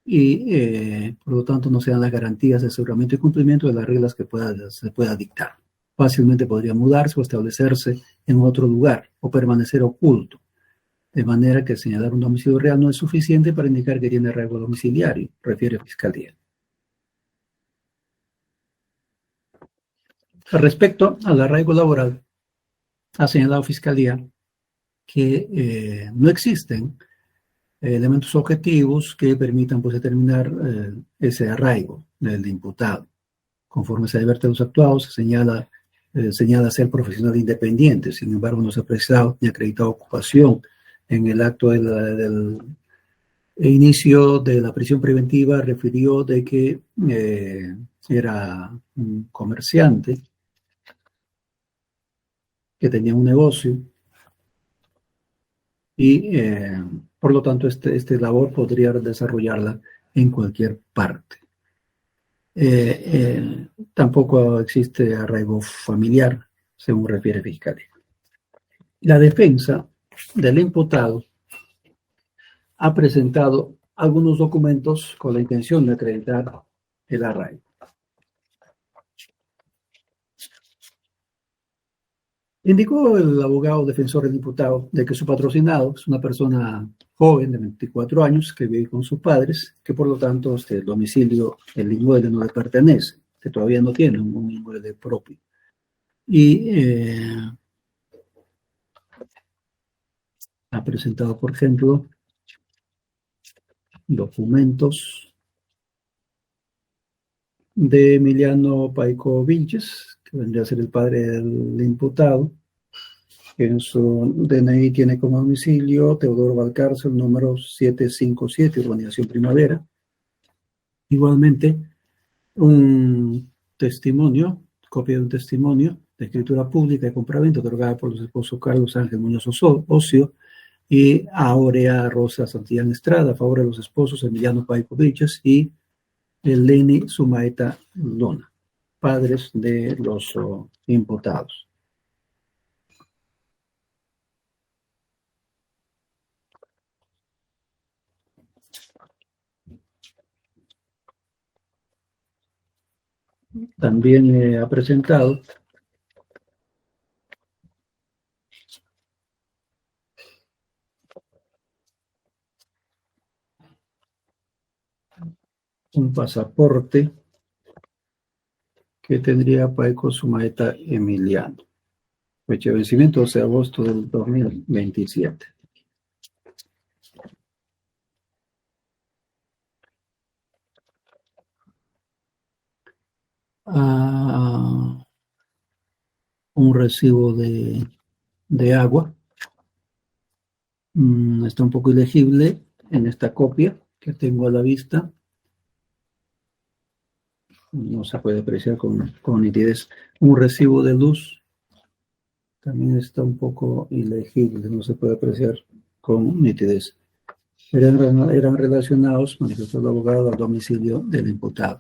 y por lo tanto no se dan las garantías de aseguramiento y cumplimiento de las reglas que se pueda dictar. Fácilmente podría mudarse o establecerse en otro lugar o permanecer oculto, de manera que señalar un domicilio real no es suficiente para indicar que tiene arraigo domiciliario, refiere Fiscalía. Respecto al arraigo laboral, ha señalado Fiscalía que no existen elementos objetivos que permitan pues, determinar ese arraigo del imputado. Conforme se advierte los actuados, se señala ser profesional independiente, sin embargo no se ha precisado ni acreditado ocupación. En el acto del inicio de la prisión preventiva refirió de que era un comerciante que tenía un negocio y por lo tanto este labor podría desarrollarla en cualquier parte. Tampoco existe arraigo familiar, según refiere Fiscalía. La defensa del imputado ha presentado algunos documentos con la intención de acreditar el arraigo. Indicó el abogado defensor del imputado de que su patrocinado es una persona joven de 24 años que vive con sus padres, que por lo tanto el domicilio, el inmueble no le pertenece, que todavía no tiene un inmueble propio. Y ha presentado, por ejemplo, documentos de Emiliano Paico Vilches, que vendría a ser el padre del imputado, que en su DNI tiene como domicilio Teodoro Valcárcel, número 757, Urbanización Primavera. Igualmente, un testimonio, copia de un testimonio de escritura pública de compraventa otorgada por los esposos Carlos Ángel Muñoz Ocio y Aurea Rosa Santillán Estrada, a favor de los esposos Emiliano Paico Vilches y Eleni Sumaeta Luna, padres de los imputados. También ha presentado un pasaporte que tendría Paico Sumaeta Emiliano. Fecha de vencimiento 12 de agosto del 2027. Un recibo de agua. Está un poco ilegible en esta copia que tengo a la vista. No se puede apreciar con nitidez. Un recibo de luz también está un poco ilegible, no se puede apreciar con nitidez. Eran relacionados, manifestó el abogado, al domicilio del imputado.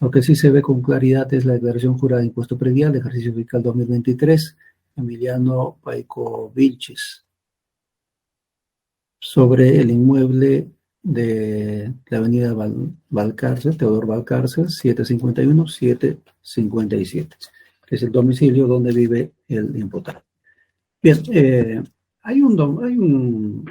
Lo que sí se ve con claridad es la declaración jurada de impuesto predial, ejercicio fiscal 2023, Emiliano Paico Vilches, sobre el inmueble de la avenida Valcárcel, Teodoro Valcárcel, 751-757, que es el domicilio donde vive el imputado. Bien, hay un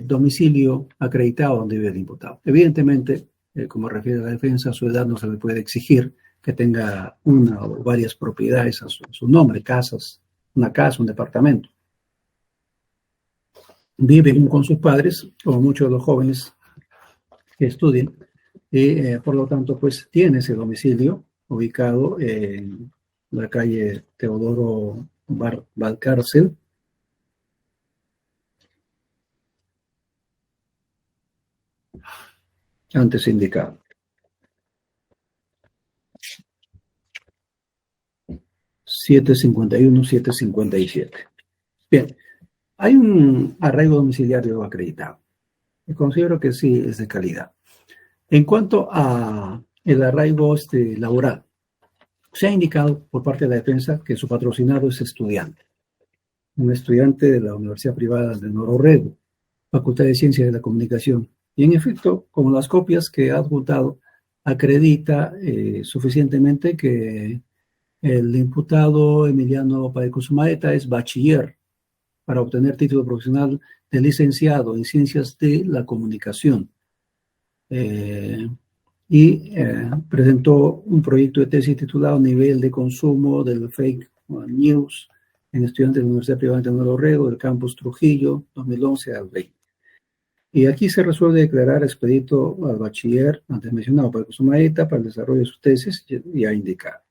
domicilio acreditado donde vive el imputado. Evidentemente, como refiere la defensa, a su edad no se le puede exigir que tenga una o varias propiedades a su nombre, casas, una casa, un departamento. Vive con sus padres, como muchos de los jóvenes que estudian, y por lo tanto, pues tiene ese domicilio ubicado en la calle Teodoro Valcárcel, antes indicado. (751, 757). Bien, hay un arraigo domiciliario acreditado. Y considero que sí es de calidad. En cuanto a el arraigo laboral, se ha indicado por parte de la defensa que su patrocinado es estudiante, un estudiante de la Universidad Privada de Nororrego, Facultad de Ciencias de la Comunicación. Y en efecto, como las copias que ha adjuntado, acredita suficientemente que el imputado Emiliano Paeco Sumaeta es bachiller para obtener título profesional de licenciado en Ciencias de la Comunicación. Presentó un proyecto de tesis titulado Nivel de consumo del fake news en estudiantes de la Universidad Privada de Nororrego, del campus Trujillo, 2011 al 20. Y aquí se resuelve declarar expedito al bachiller antes mencionado Paeco Sumaeta para el desarrollo de sus tesis, ya indicado.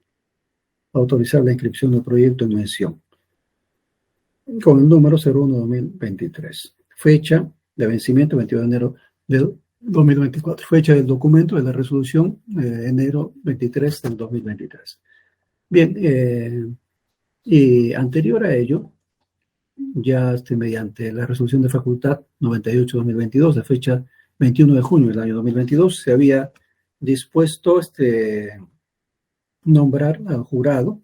Autorizar la inscripción del proyecto en mención con el número 01-2023. Fecha de vencimiento 22 de enero del 2024. Fecha del documento de la resolución enero 23 del 2023. Bien, y anterior a ello, ya mediante la resolución de facultad 98-2022, de fecha 21 de junio del año 2022, se había dispuesto nombrar al jurado,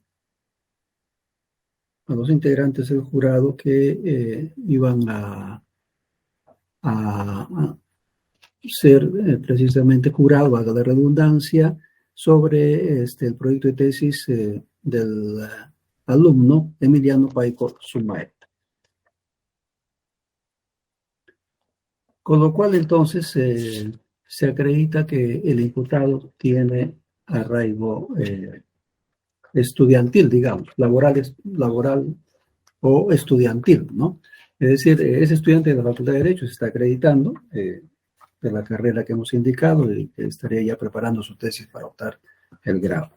a los integrantes del jurado que iban a ser precisamente jurado, valga la redundancia, sobre el proyecto de tesis del alumno Emiliano Paeco Sumaeta. Con lo cual, entonces, se acredita que el imputado tiene arraigo estudiantil, digamos, laboral o estudiantil, ¿no? Es decir, ese estudiante de la Facultad de Derecho se está acreditando de la carrera que hemos indicado y que estaría ya preparando su tesis para optar el grado.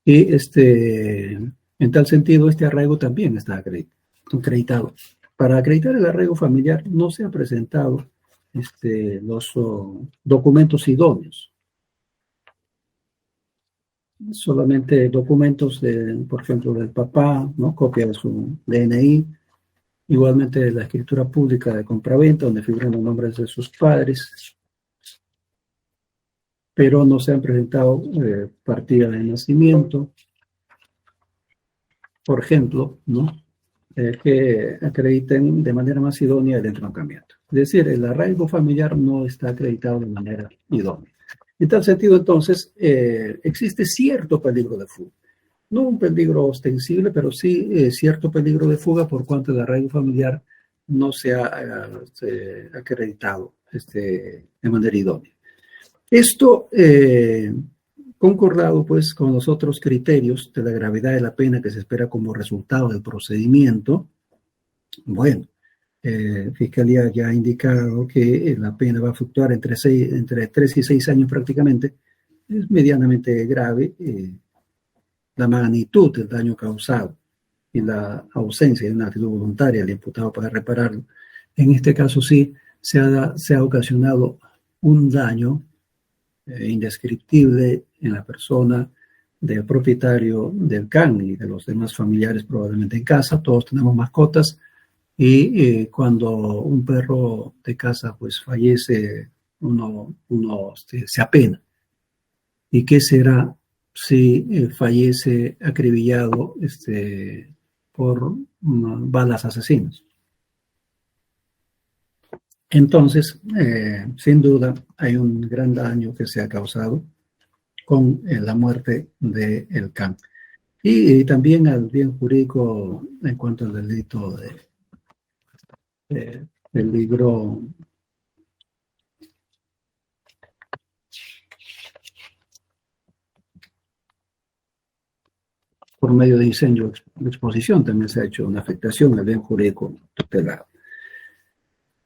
Y en tal sentido, este arraigo también está acreditado. Para acreditar el arraigo familiar no se han presentado los documentos idóneos. Solamente documentos, por ejemplo, del papá, ¿no? Copia de su DNI, igualmente de la escritura pública de compraventa, donde figuran los nombres de sus padres, pero no se han presentado partida de nacimiento, por ejemplo, ¿no? Que acrediten de manera más idónea el entroncamiento. Es decir, el arraigo familiar no está acreditado de manera idónea. En tal sentido, entonces, existe cierto peligro de fuga. No un peligro ostensible, pero sí cierto peligro de fuga por cuanto el arraigo familiar no se ha acreditado de manera idónea. Esto concordado pues con los otros criterios de la gravedad de la pena que se espera como resultado del procedimiento. Bueno, Fiscalía ya ha indicado que la pena va a fluctuar entre 3 y 6 años prácticamente. Es medianamente grave la magnitud del daño causado y la ausencia de una actitud voluntaria del imputado para repararlo. En este caso sí se ha ocasionado un daño indescriptible en la persona del propietario del can y de los demás familiares probablemente en casa. Todos tenemos mascotas y cuando un perro de casa pues fallece, uno se apena. ¿Y qué será si fallece acribillado por balas asesinas? Entonces, sin duda, hay un gran daño que se ha causado con la muerte del can. Y también al bien jurídico en cuanto al delito de peligro por medio de incendio de exposición, también se ha hecho una afectación al bien jurídico tutelado.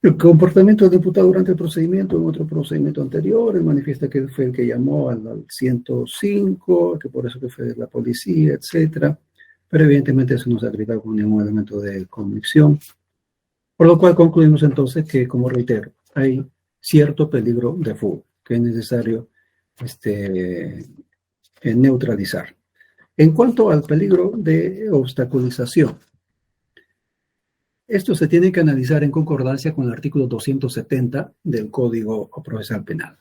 El comportamiento del imputado durante el procedimiento, en otro procedimiento anterior, él manifiesta que fue el que llamó al 105, que por eso que fue la policía, etc. Pero evidentemente eso no se ha aplicado con ningún elemento de convicción. Por lo cual concluimos entonces que, como reitero, hay cierto peligro de fuga que es necesario neutralizar. En cuanto al peligro de obstaculización, esto se tiene que analizar en concordancia con el artículo 270 del Código Procesal Penal,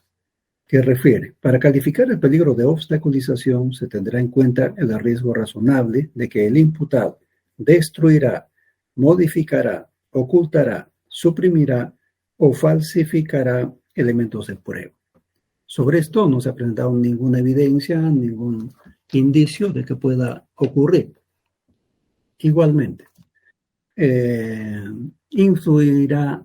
que refiere: para calificar el peligro de obstaculización se tendrá en cuenta el riesgo razonable de que el imputado destruirá, modificará, ocultará, suprimirá o falsificará elementos de prueba. Sobre esto no se ha presentado ninguna evidencia, ningún indicio de que pueda ocurrir. Igualmente, influirá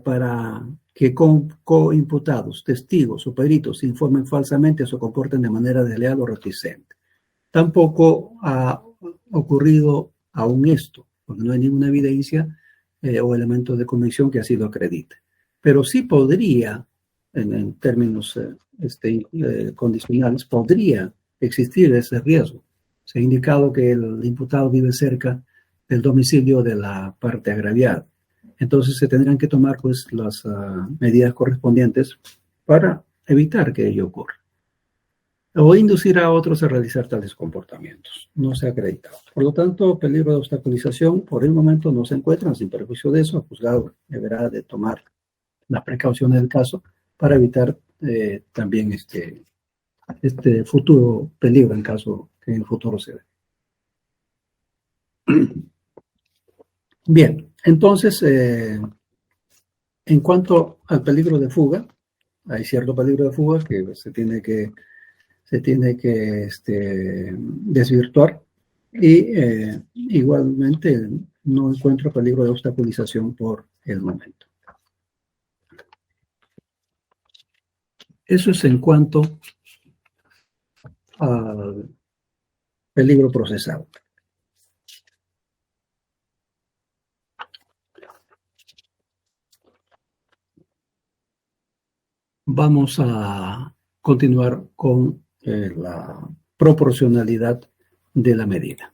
para que coimputados, testigos o peritos informen falsamente o se comporten de manera desleal o reticente. Tampoco ha ocurrido aún esto, porque no hay ninguna evidencia o elemento de convicción que así lo acredite. Pero sí podría, en términos condicionales, podría existir ese riesgo. Se ha indicado que el imputado vive cerca del domicilio de la parte agraviada. Entonces se tendrán que tomar pues las medidas correspondientes para evitar que ello ocurra. O inducir a otros a realizar tales comportamientos. No se ha acreditado. Por lo tanto, peligro de obstaculización por el momento no se encuentran. Sin perjuicio de eso, el juzgado deberá de tomar las precauciones del caso para evitar también este futuro peligro en caso que en el futuro se dé. Bien, entonces, en cuanto al peligro de fuga, hay cierto peligro de fuga que se tiene que desvirtuar y igualmente no encuentro peligro de obstaculización por el momento. Eso es en cuanto al peligro procesal. Vamos a continuar con la proporcionalidad de la medida.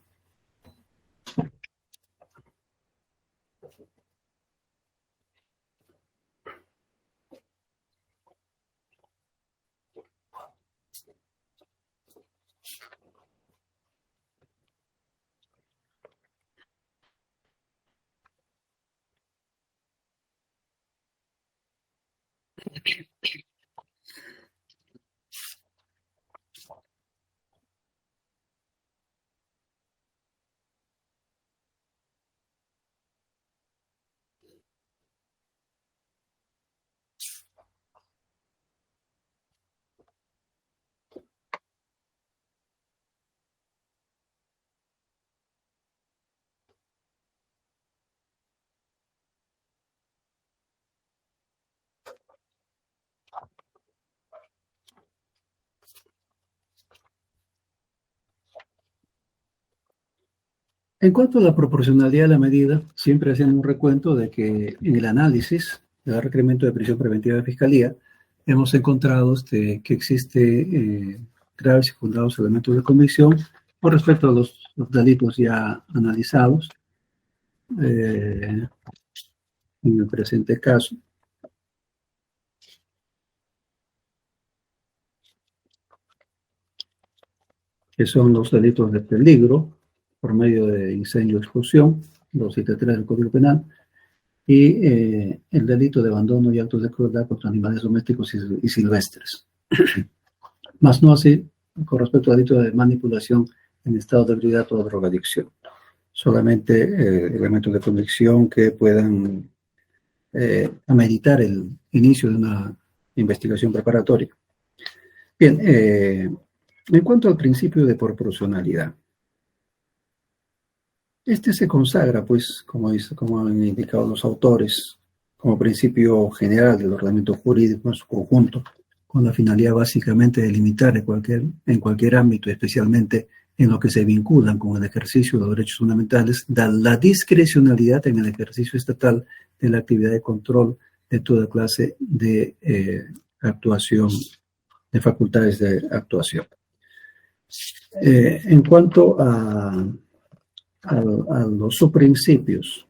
En cuanto a la proporcionalidad de la medida, siempre hacen un recuento de que en el análisis del requerimiento de prisión preventiva de Fiscalía hemos encontrado que existe graves y fundados elementos de convicción con respecto a los delitos ya analizados en el presente caso. Que son los delitos de peligro por medio de incendio o explosión, 273 del Código Penal, y el delito de abandono y actos de crueldad contra animales domésticos y silvestres. Más no así con respecto al delito de manipulación en estado de ebriedad o drogadicción. Solamente elementos de convicción que puedan ameritar el inicio de una investigación preparatoria. Bien, en cuanto al principio de proporcionalidad, este se consagra, pues, como han indicado los autores, como principio general del ordenamiento jurídico en su conjunto, con la finalidad básicamente de limitar en cualquier ámbito, especialmente en lo que se vinculan con el ejercicio de los derechos fundamentales, da la discrecionalidad en el ejercicio estatal de la actividad de control de toda clase de actuación, de facultades de actuación. En cuanto a los subprincipios,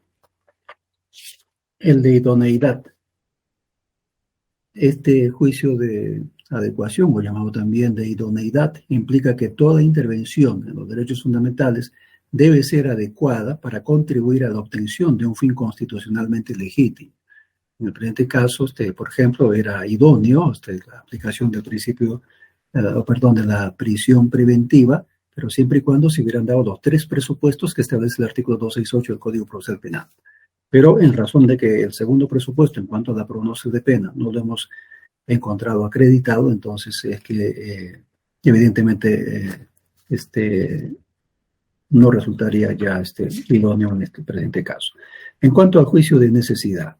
el de idoneidad Este juicio de adecuación, o llamado también de idoneidad, implica que toda intervención en los derechos fundamentales debe ser adecuada para contribuir a la obtención de un fin constitucionalmente legítimo. En el presente caso, por ejemplo, era idóneo la aplicación del principio, de la prisión preventiva, pero siempre y cuando se hubieran dado los 3 presupuestos que establece el artículo 268 del Código Procesal Penal. Pero en razón de que el segundo presupuesto en cuanto a la prognosis de pena no lo hemos encontrado acreditado, entonces es que evidentemente no resultaría ya idóneo en este presente caso. En cuanto al juicio de necesidad,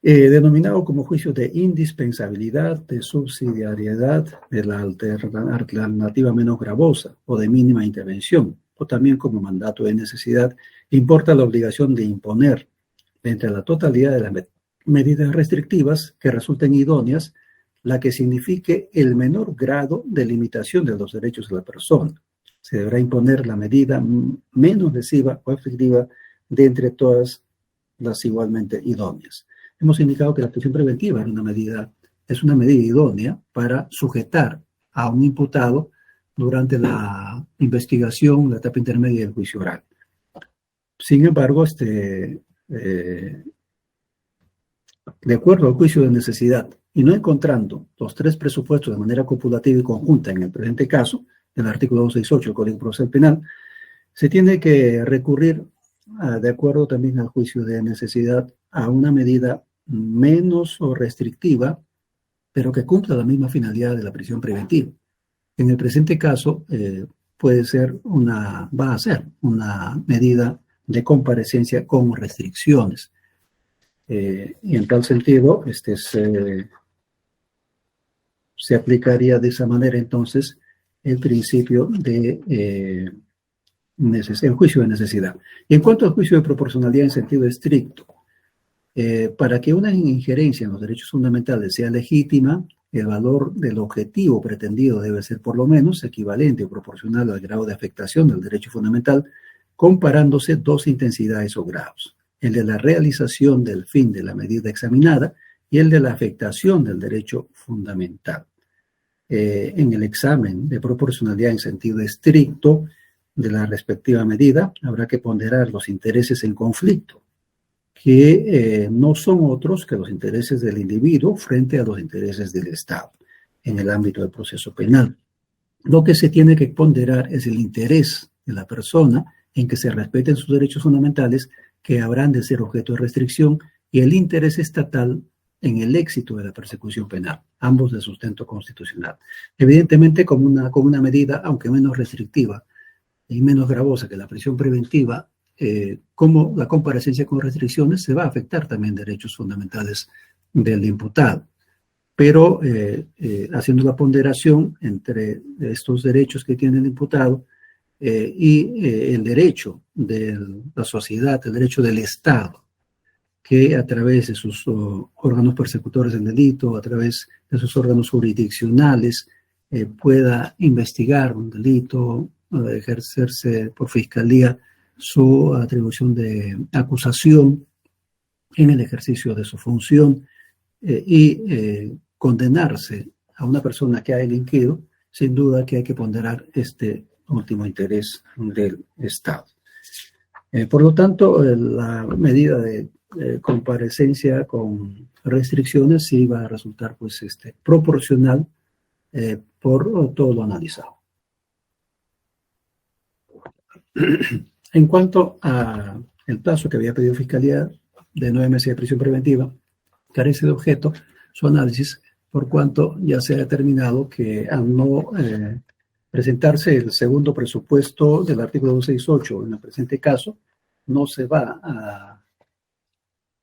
denominado como juicio de indispensabilidad, de subsidiariedad, de la alternativa menos gravosa o de mínima intervención, o también como mandato de necesidad, importa la obligación de imponer, entre la totalidad de las medidas restrictivas que resulten idóneas, la que signifique el menor grado de limitación de los derechos de la persona. Se deberá imponer la medida menos lesiva o efectiva de entre todas las igualmente idóneas. Hemos indicado que la prisión preventiva es una medida idónea para sujetar a un imputado durante la investigación, la etapa intermedia del juicio oral. Sin embargo, de acuerdo al juicio de necesidad y no encontrando los 3 presupuestos de manera copulativa y conjunta en el presente caso, del artículo 268 del Código Procesal Penal, se tiene que recurrir, de acuerdo también al juicio de necesidad, a una medida menos restrictiva, pero que cumpla la misma finalidad de la prisión preventiva. En el presente caso, va a ser una medida de comparecencia con restricciones. Y en tal sentido, se aplicaría de esa manera entonces el principio de el juicio de necesidad. Y en cuanto al juicio de proporcionalidad en sentido estricto, para que una injerencia en los derechos fundamentales sea legítima, el valor del objetivo pretendido debe ser por lo menos equivalente o proporcional al grado de afectación del derecho fundamental, comparándose 2 intensidades o grados: el de la realización del fin de la medida examinada y el de la afectación del derecho fundamental. En el examen de proporcionalidad en sentido estricto de la respectiva medida, habrá que ponderar los intereses en conflicto, que no son otros que los intereses del individuo frente a los intereses del Estado en el ámbito del proceso penal. Lo que se tiene que ponderar es el interés de la persona en que se respeten sus derechos fundamentales, que habrán de ser objeto de restricción, y el interés estatal en el éxito de la persecución penal, ambos de sustento constitucional. Evidentemente, como una medida, aunque menos restrictiva y menos gravosa que la prisión preventiva, como la comparecencia con restricciones, se va a afectar también derechos fundamentales del imputado. Pero haciendo la ponderación entre estos derechos que tiene el imputado y el derecho de la sociedad, el derecho del Estado, que a través de sus órganos persecutores del delito, a través de sus órganos jurisdiccionales, pueda investigar un delito, ejercerse por fiscalía su atribución de acusación en el ejercicio de su función y condenarse a una persona que ha delinquido, sin duda que hay que ponderar este último interés del Estado. Por lo tanto, la medida de comparecencia con restricciones sí va a resultar proporcional por todo lo analizado. En cuanto al plazo que había pedido Fiscalía de 9 meses de prisión preventiva, carece de objeto su análisis, por cuanto ya se ha determinado que al no presentarse el segundo presupuesto del artículo 268 en el presente caso, no se va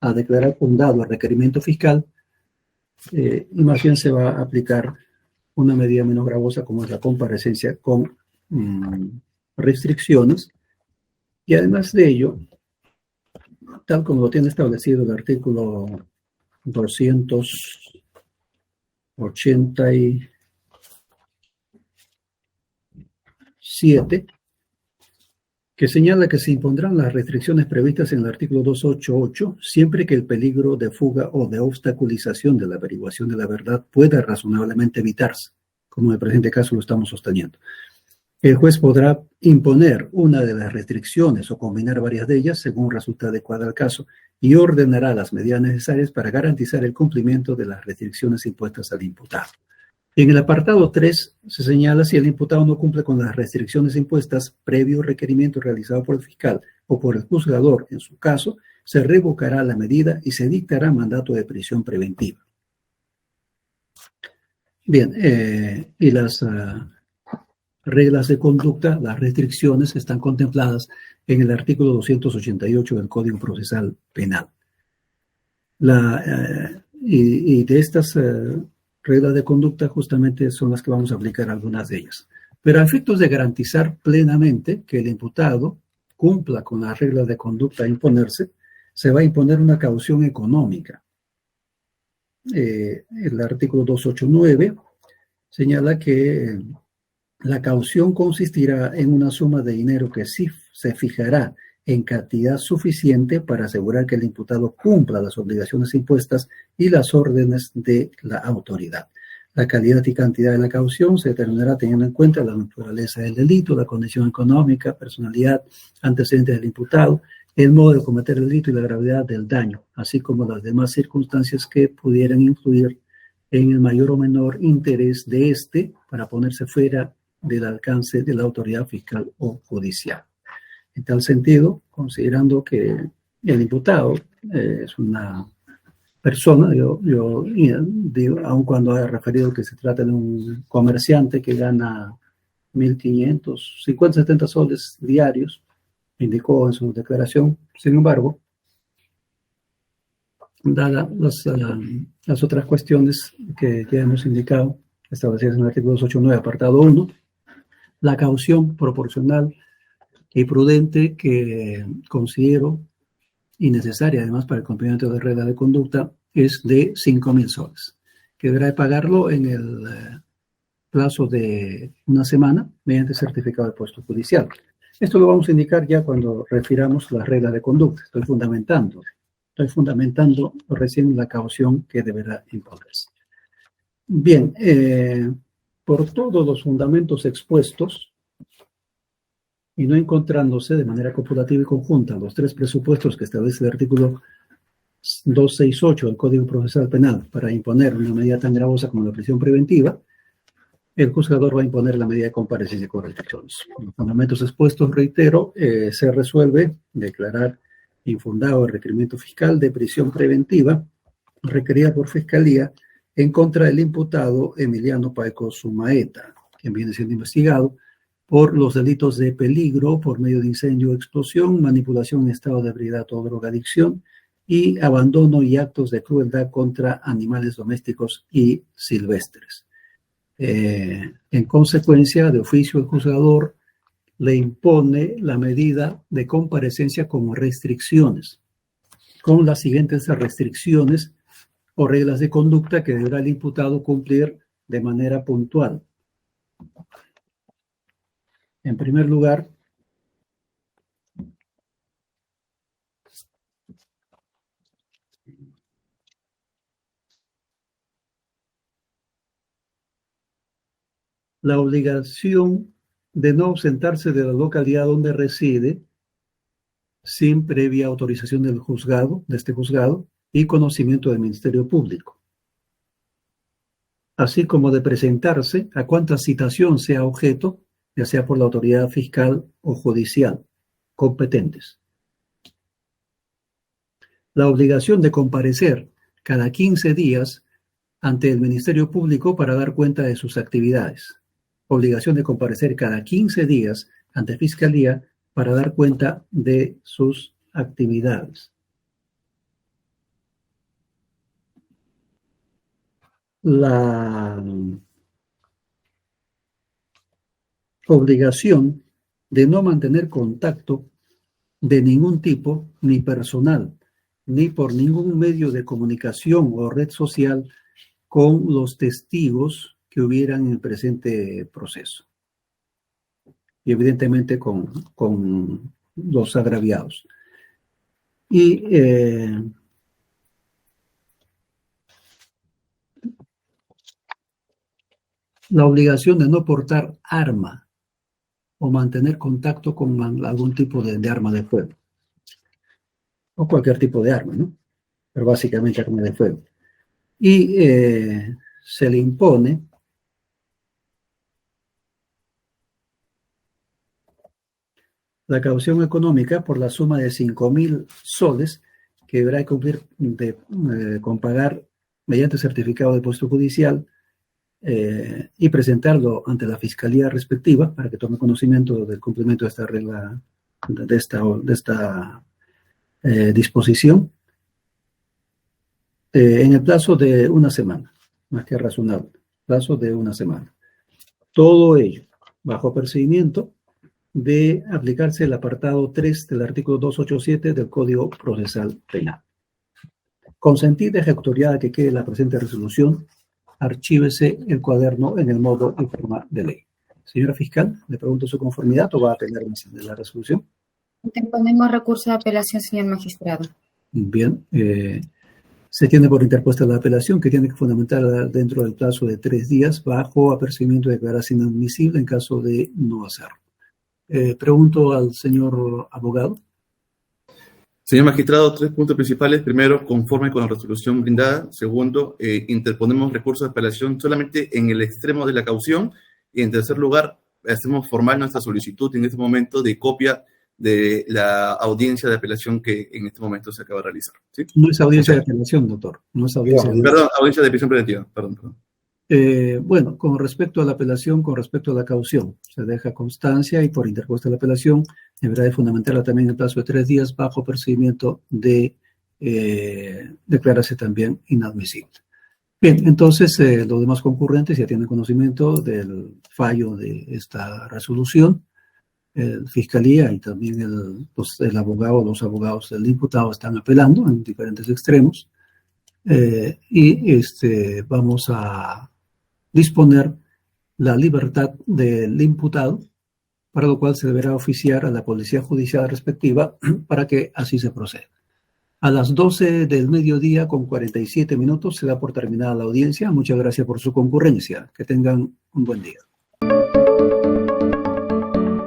a declarar fundado el requerimiento fiscal y más bien se va a aplicar una medida menos gravosa, como es la comparecencia con restricciones. Y además de ello, tal como lo tiene establecido el artículo 287, que señala que se impondrán las restricciones previstas en el artículo 288 siempre que el peligro de fuga o de obstaculización de la averiguación de la verdad pueda razonablemente evitarse, como en el presente caso lo estamos sosteniendo. El juez podrá imponer una de las restricciones o combinar varias de ellas según resulte adecuada al caso y ordenará las medidas necesarias para garantizar el cumplimiento de las restricciones impuestas al imputado. En el apartado 3 se señala si el imputado no cumple con las restricciones impuestas previo requerimiento realizado por el fiscal o por el juzgador, en su caso, se revocará la medida y se dictará mandato de prisión preventiva. Bien, y las reglas de conducta, las restricciones están contempladas en el artículo 288 del Código Procesal Penal. Y de estas reglas de conducta justamente son las que vamos a aplicar algunas de ellas. Pero a efectos de garantizar plenamente que el imputado cumpla con las reglas de conducta a imponerse, se va a imponer una caución económica. El artículo 289 señala que la caución consistirá en una suma de dinero que sí se fijará en cantidad suficiente para asegurar que el imputado cumpla las obligaciones impuestas y las órdenes de la autoridad. La calidad y cantidad de la caución se determinará teniendo en cuenta la naturaleza del delito, la condición económica, personalidad, antecedentes del imputado, el modo de cometer el delito y la gravedad del daño, así como las demás circunstancias que pudieran influir en el mayor o menor interés de éste para ponerse fuera del alcance de la autoridad fiscal o judicial. En tal sentido, considerando que el imputado es una persona, aun cuando haya referido que se trata de un comerciante que gana 1.500, 50, 70 soles diarios, indicó en su declaración, sin embargo, dadas las otras cuestiones que ya hemos indicado, establecidas en el artículo 289, apartado 1, la caución proporcional y prudente que considero innecesaria, además, para el cumplimiento de reglas de conducta, es de 5.000 soles, que deberá de pagarlo en el plazo de una semana mediante certificado de puesto judicial. Esto lo vamos a indicar ya cuando refiramos las reglas de conducta. Estoy fundamentando recién la caución que deberá imponerse. Bien, por todos los fundamentos expuestos, y no encontrándose de manera copulativa y conjunta los tres presupuestos que establece el artículo 268 del Código Procesal Penal para imponer una medida tan gravosa como la prisión preventiva, el juzgador va a imponer la medida de comparecencia con restricciones. Con los fundamentos expuestos, reitero, se resuelve declarar infundado el requerimiento fiscal de prisión preventiva requerida por Fiscalía en contra del imputado Emiliano Paico Sumaeta, quien viene siendo investigado por los delitos de peligro por medio de incendio o explosión, manipulación en estado de ebriedad o drogadicción y abandono y actos de crueldad contra animales domésticos y silvestres. En consecuencia, de oficio, el juzgador le impone la medida de comparecencia como restricciones, con las siguientes restricciones o reglas de conducta que deberá el imputado cumplir de manera puntual. En primer lugar, la obligación de no ausentarse de la localidad donde reside sin previa autorización del juzgado, de este juzgado, y conocimiento del Ministerio Público, así como de presentarse a cuanta citación sea objeto, ya sea por la autoridad fiscal o judicial competentes. La obligación de comparecer cada 15 días ante el Ministerio Público para dar cuenta de sus actividades. Obligación de comparecer cada 15 días ante Fiscalía para dar cuenta de sus actividades. La obligación de no mantener contacto de ningún tipo, ni personal, ni por ningún medio de comunicación o red social con los testigos que hubieran en el presente proceso. y evidentemente con los agraviados. Y la obligación de no portar arma o mantener contacto con algún tipo de arma de fuego, o cualquier tipo de arma, ¿no? Pero básicamente arma de fuego. Y se le impone la caución económica por la suma de 5.000 soles que deberá cumplir con pagar mediante certificado de depósito judicial y presentarlo ante la fiscalía respectiva para que tome conocimiento del cumplimiento de esta regla, de esta disposición, en el plazo de una semana, más que razonable, plazo de una semana. Todo ello bajo apercibimiento de aplicarse el apartado 3 del artículo 287 del Código Procesal Penal. Consentida y ejecutoriada que quede la presente resolución, archívese el cuaderno en el modo y forma de ley. Señora fiscal, le pregunto su conformidad o va a apelar de la resolución. Interponemos recurso de apelación, señor magistrado. Bien, se tiene por interpuesta la apelación que tiene que fundamentar dentro del plazo de 3 días bajo apercibimiento de declararse inadmisible en caso de no hacerlo. Pregunto al señor abogado. Señor magistrado, 3 puntos principales. Primero, conforme con la resolución brindada. Segundo, interponemos recursos de apelación solamente en el extremo de la caución. Y en tercer lugar, hacemos formal nuestra solicitud en este momento de copia de la audiencia de apelación que en este momento se acaba de realizar. ¿Sí? No es audiencia de apelación, doctor. No es audiencia de... Perdón, audiencia de prisión preventiva. Perdón. Bueno, con respecto a la apelación, con respecto a la caución, se deja constancia y por interpuesta la apelación deberá de fundamentarla también en el plazo de 3 días bajo procedimiento de declararse también inadmisible. Bien, entonces los demás concurrentes ya tienen conocimiento del fallo de esta resolución. Fiscalía y también el abogado, los abogados del imputado están apelando en diferentes extremos y vamos a disponer la libertad del imputado, para lo cual se deberá oficiar a la policía judicial respectiva para que así se proceda. A las 12 del mediodía con 47 minutos se da por terminada la audiencia. Muchas gracias por su concurrencia. Que tengan un buen día.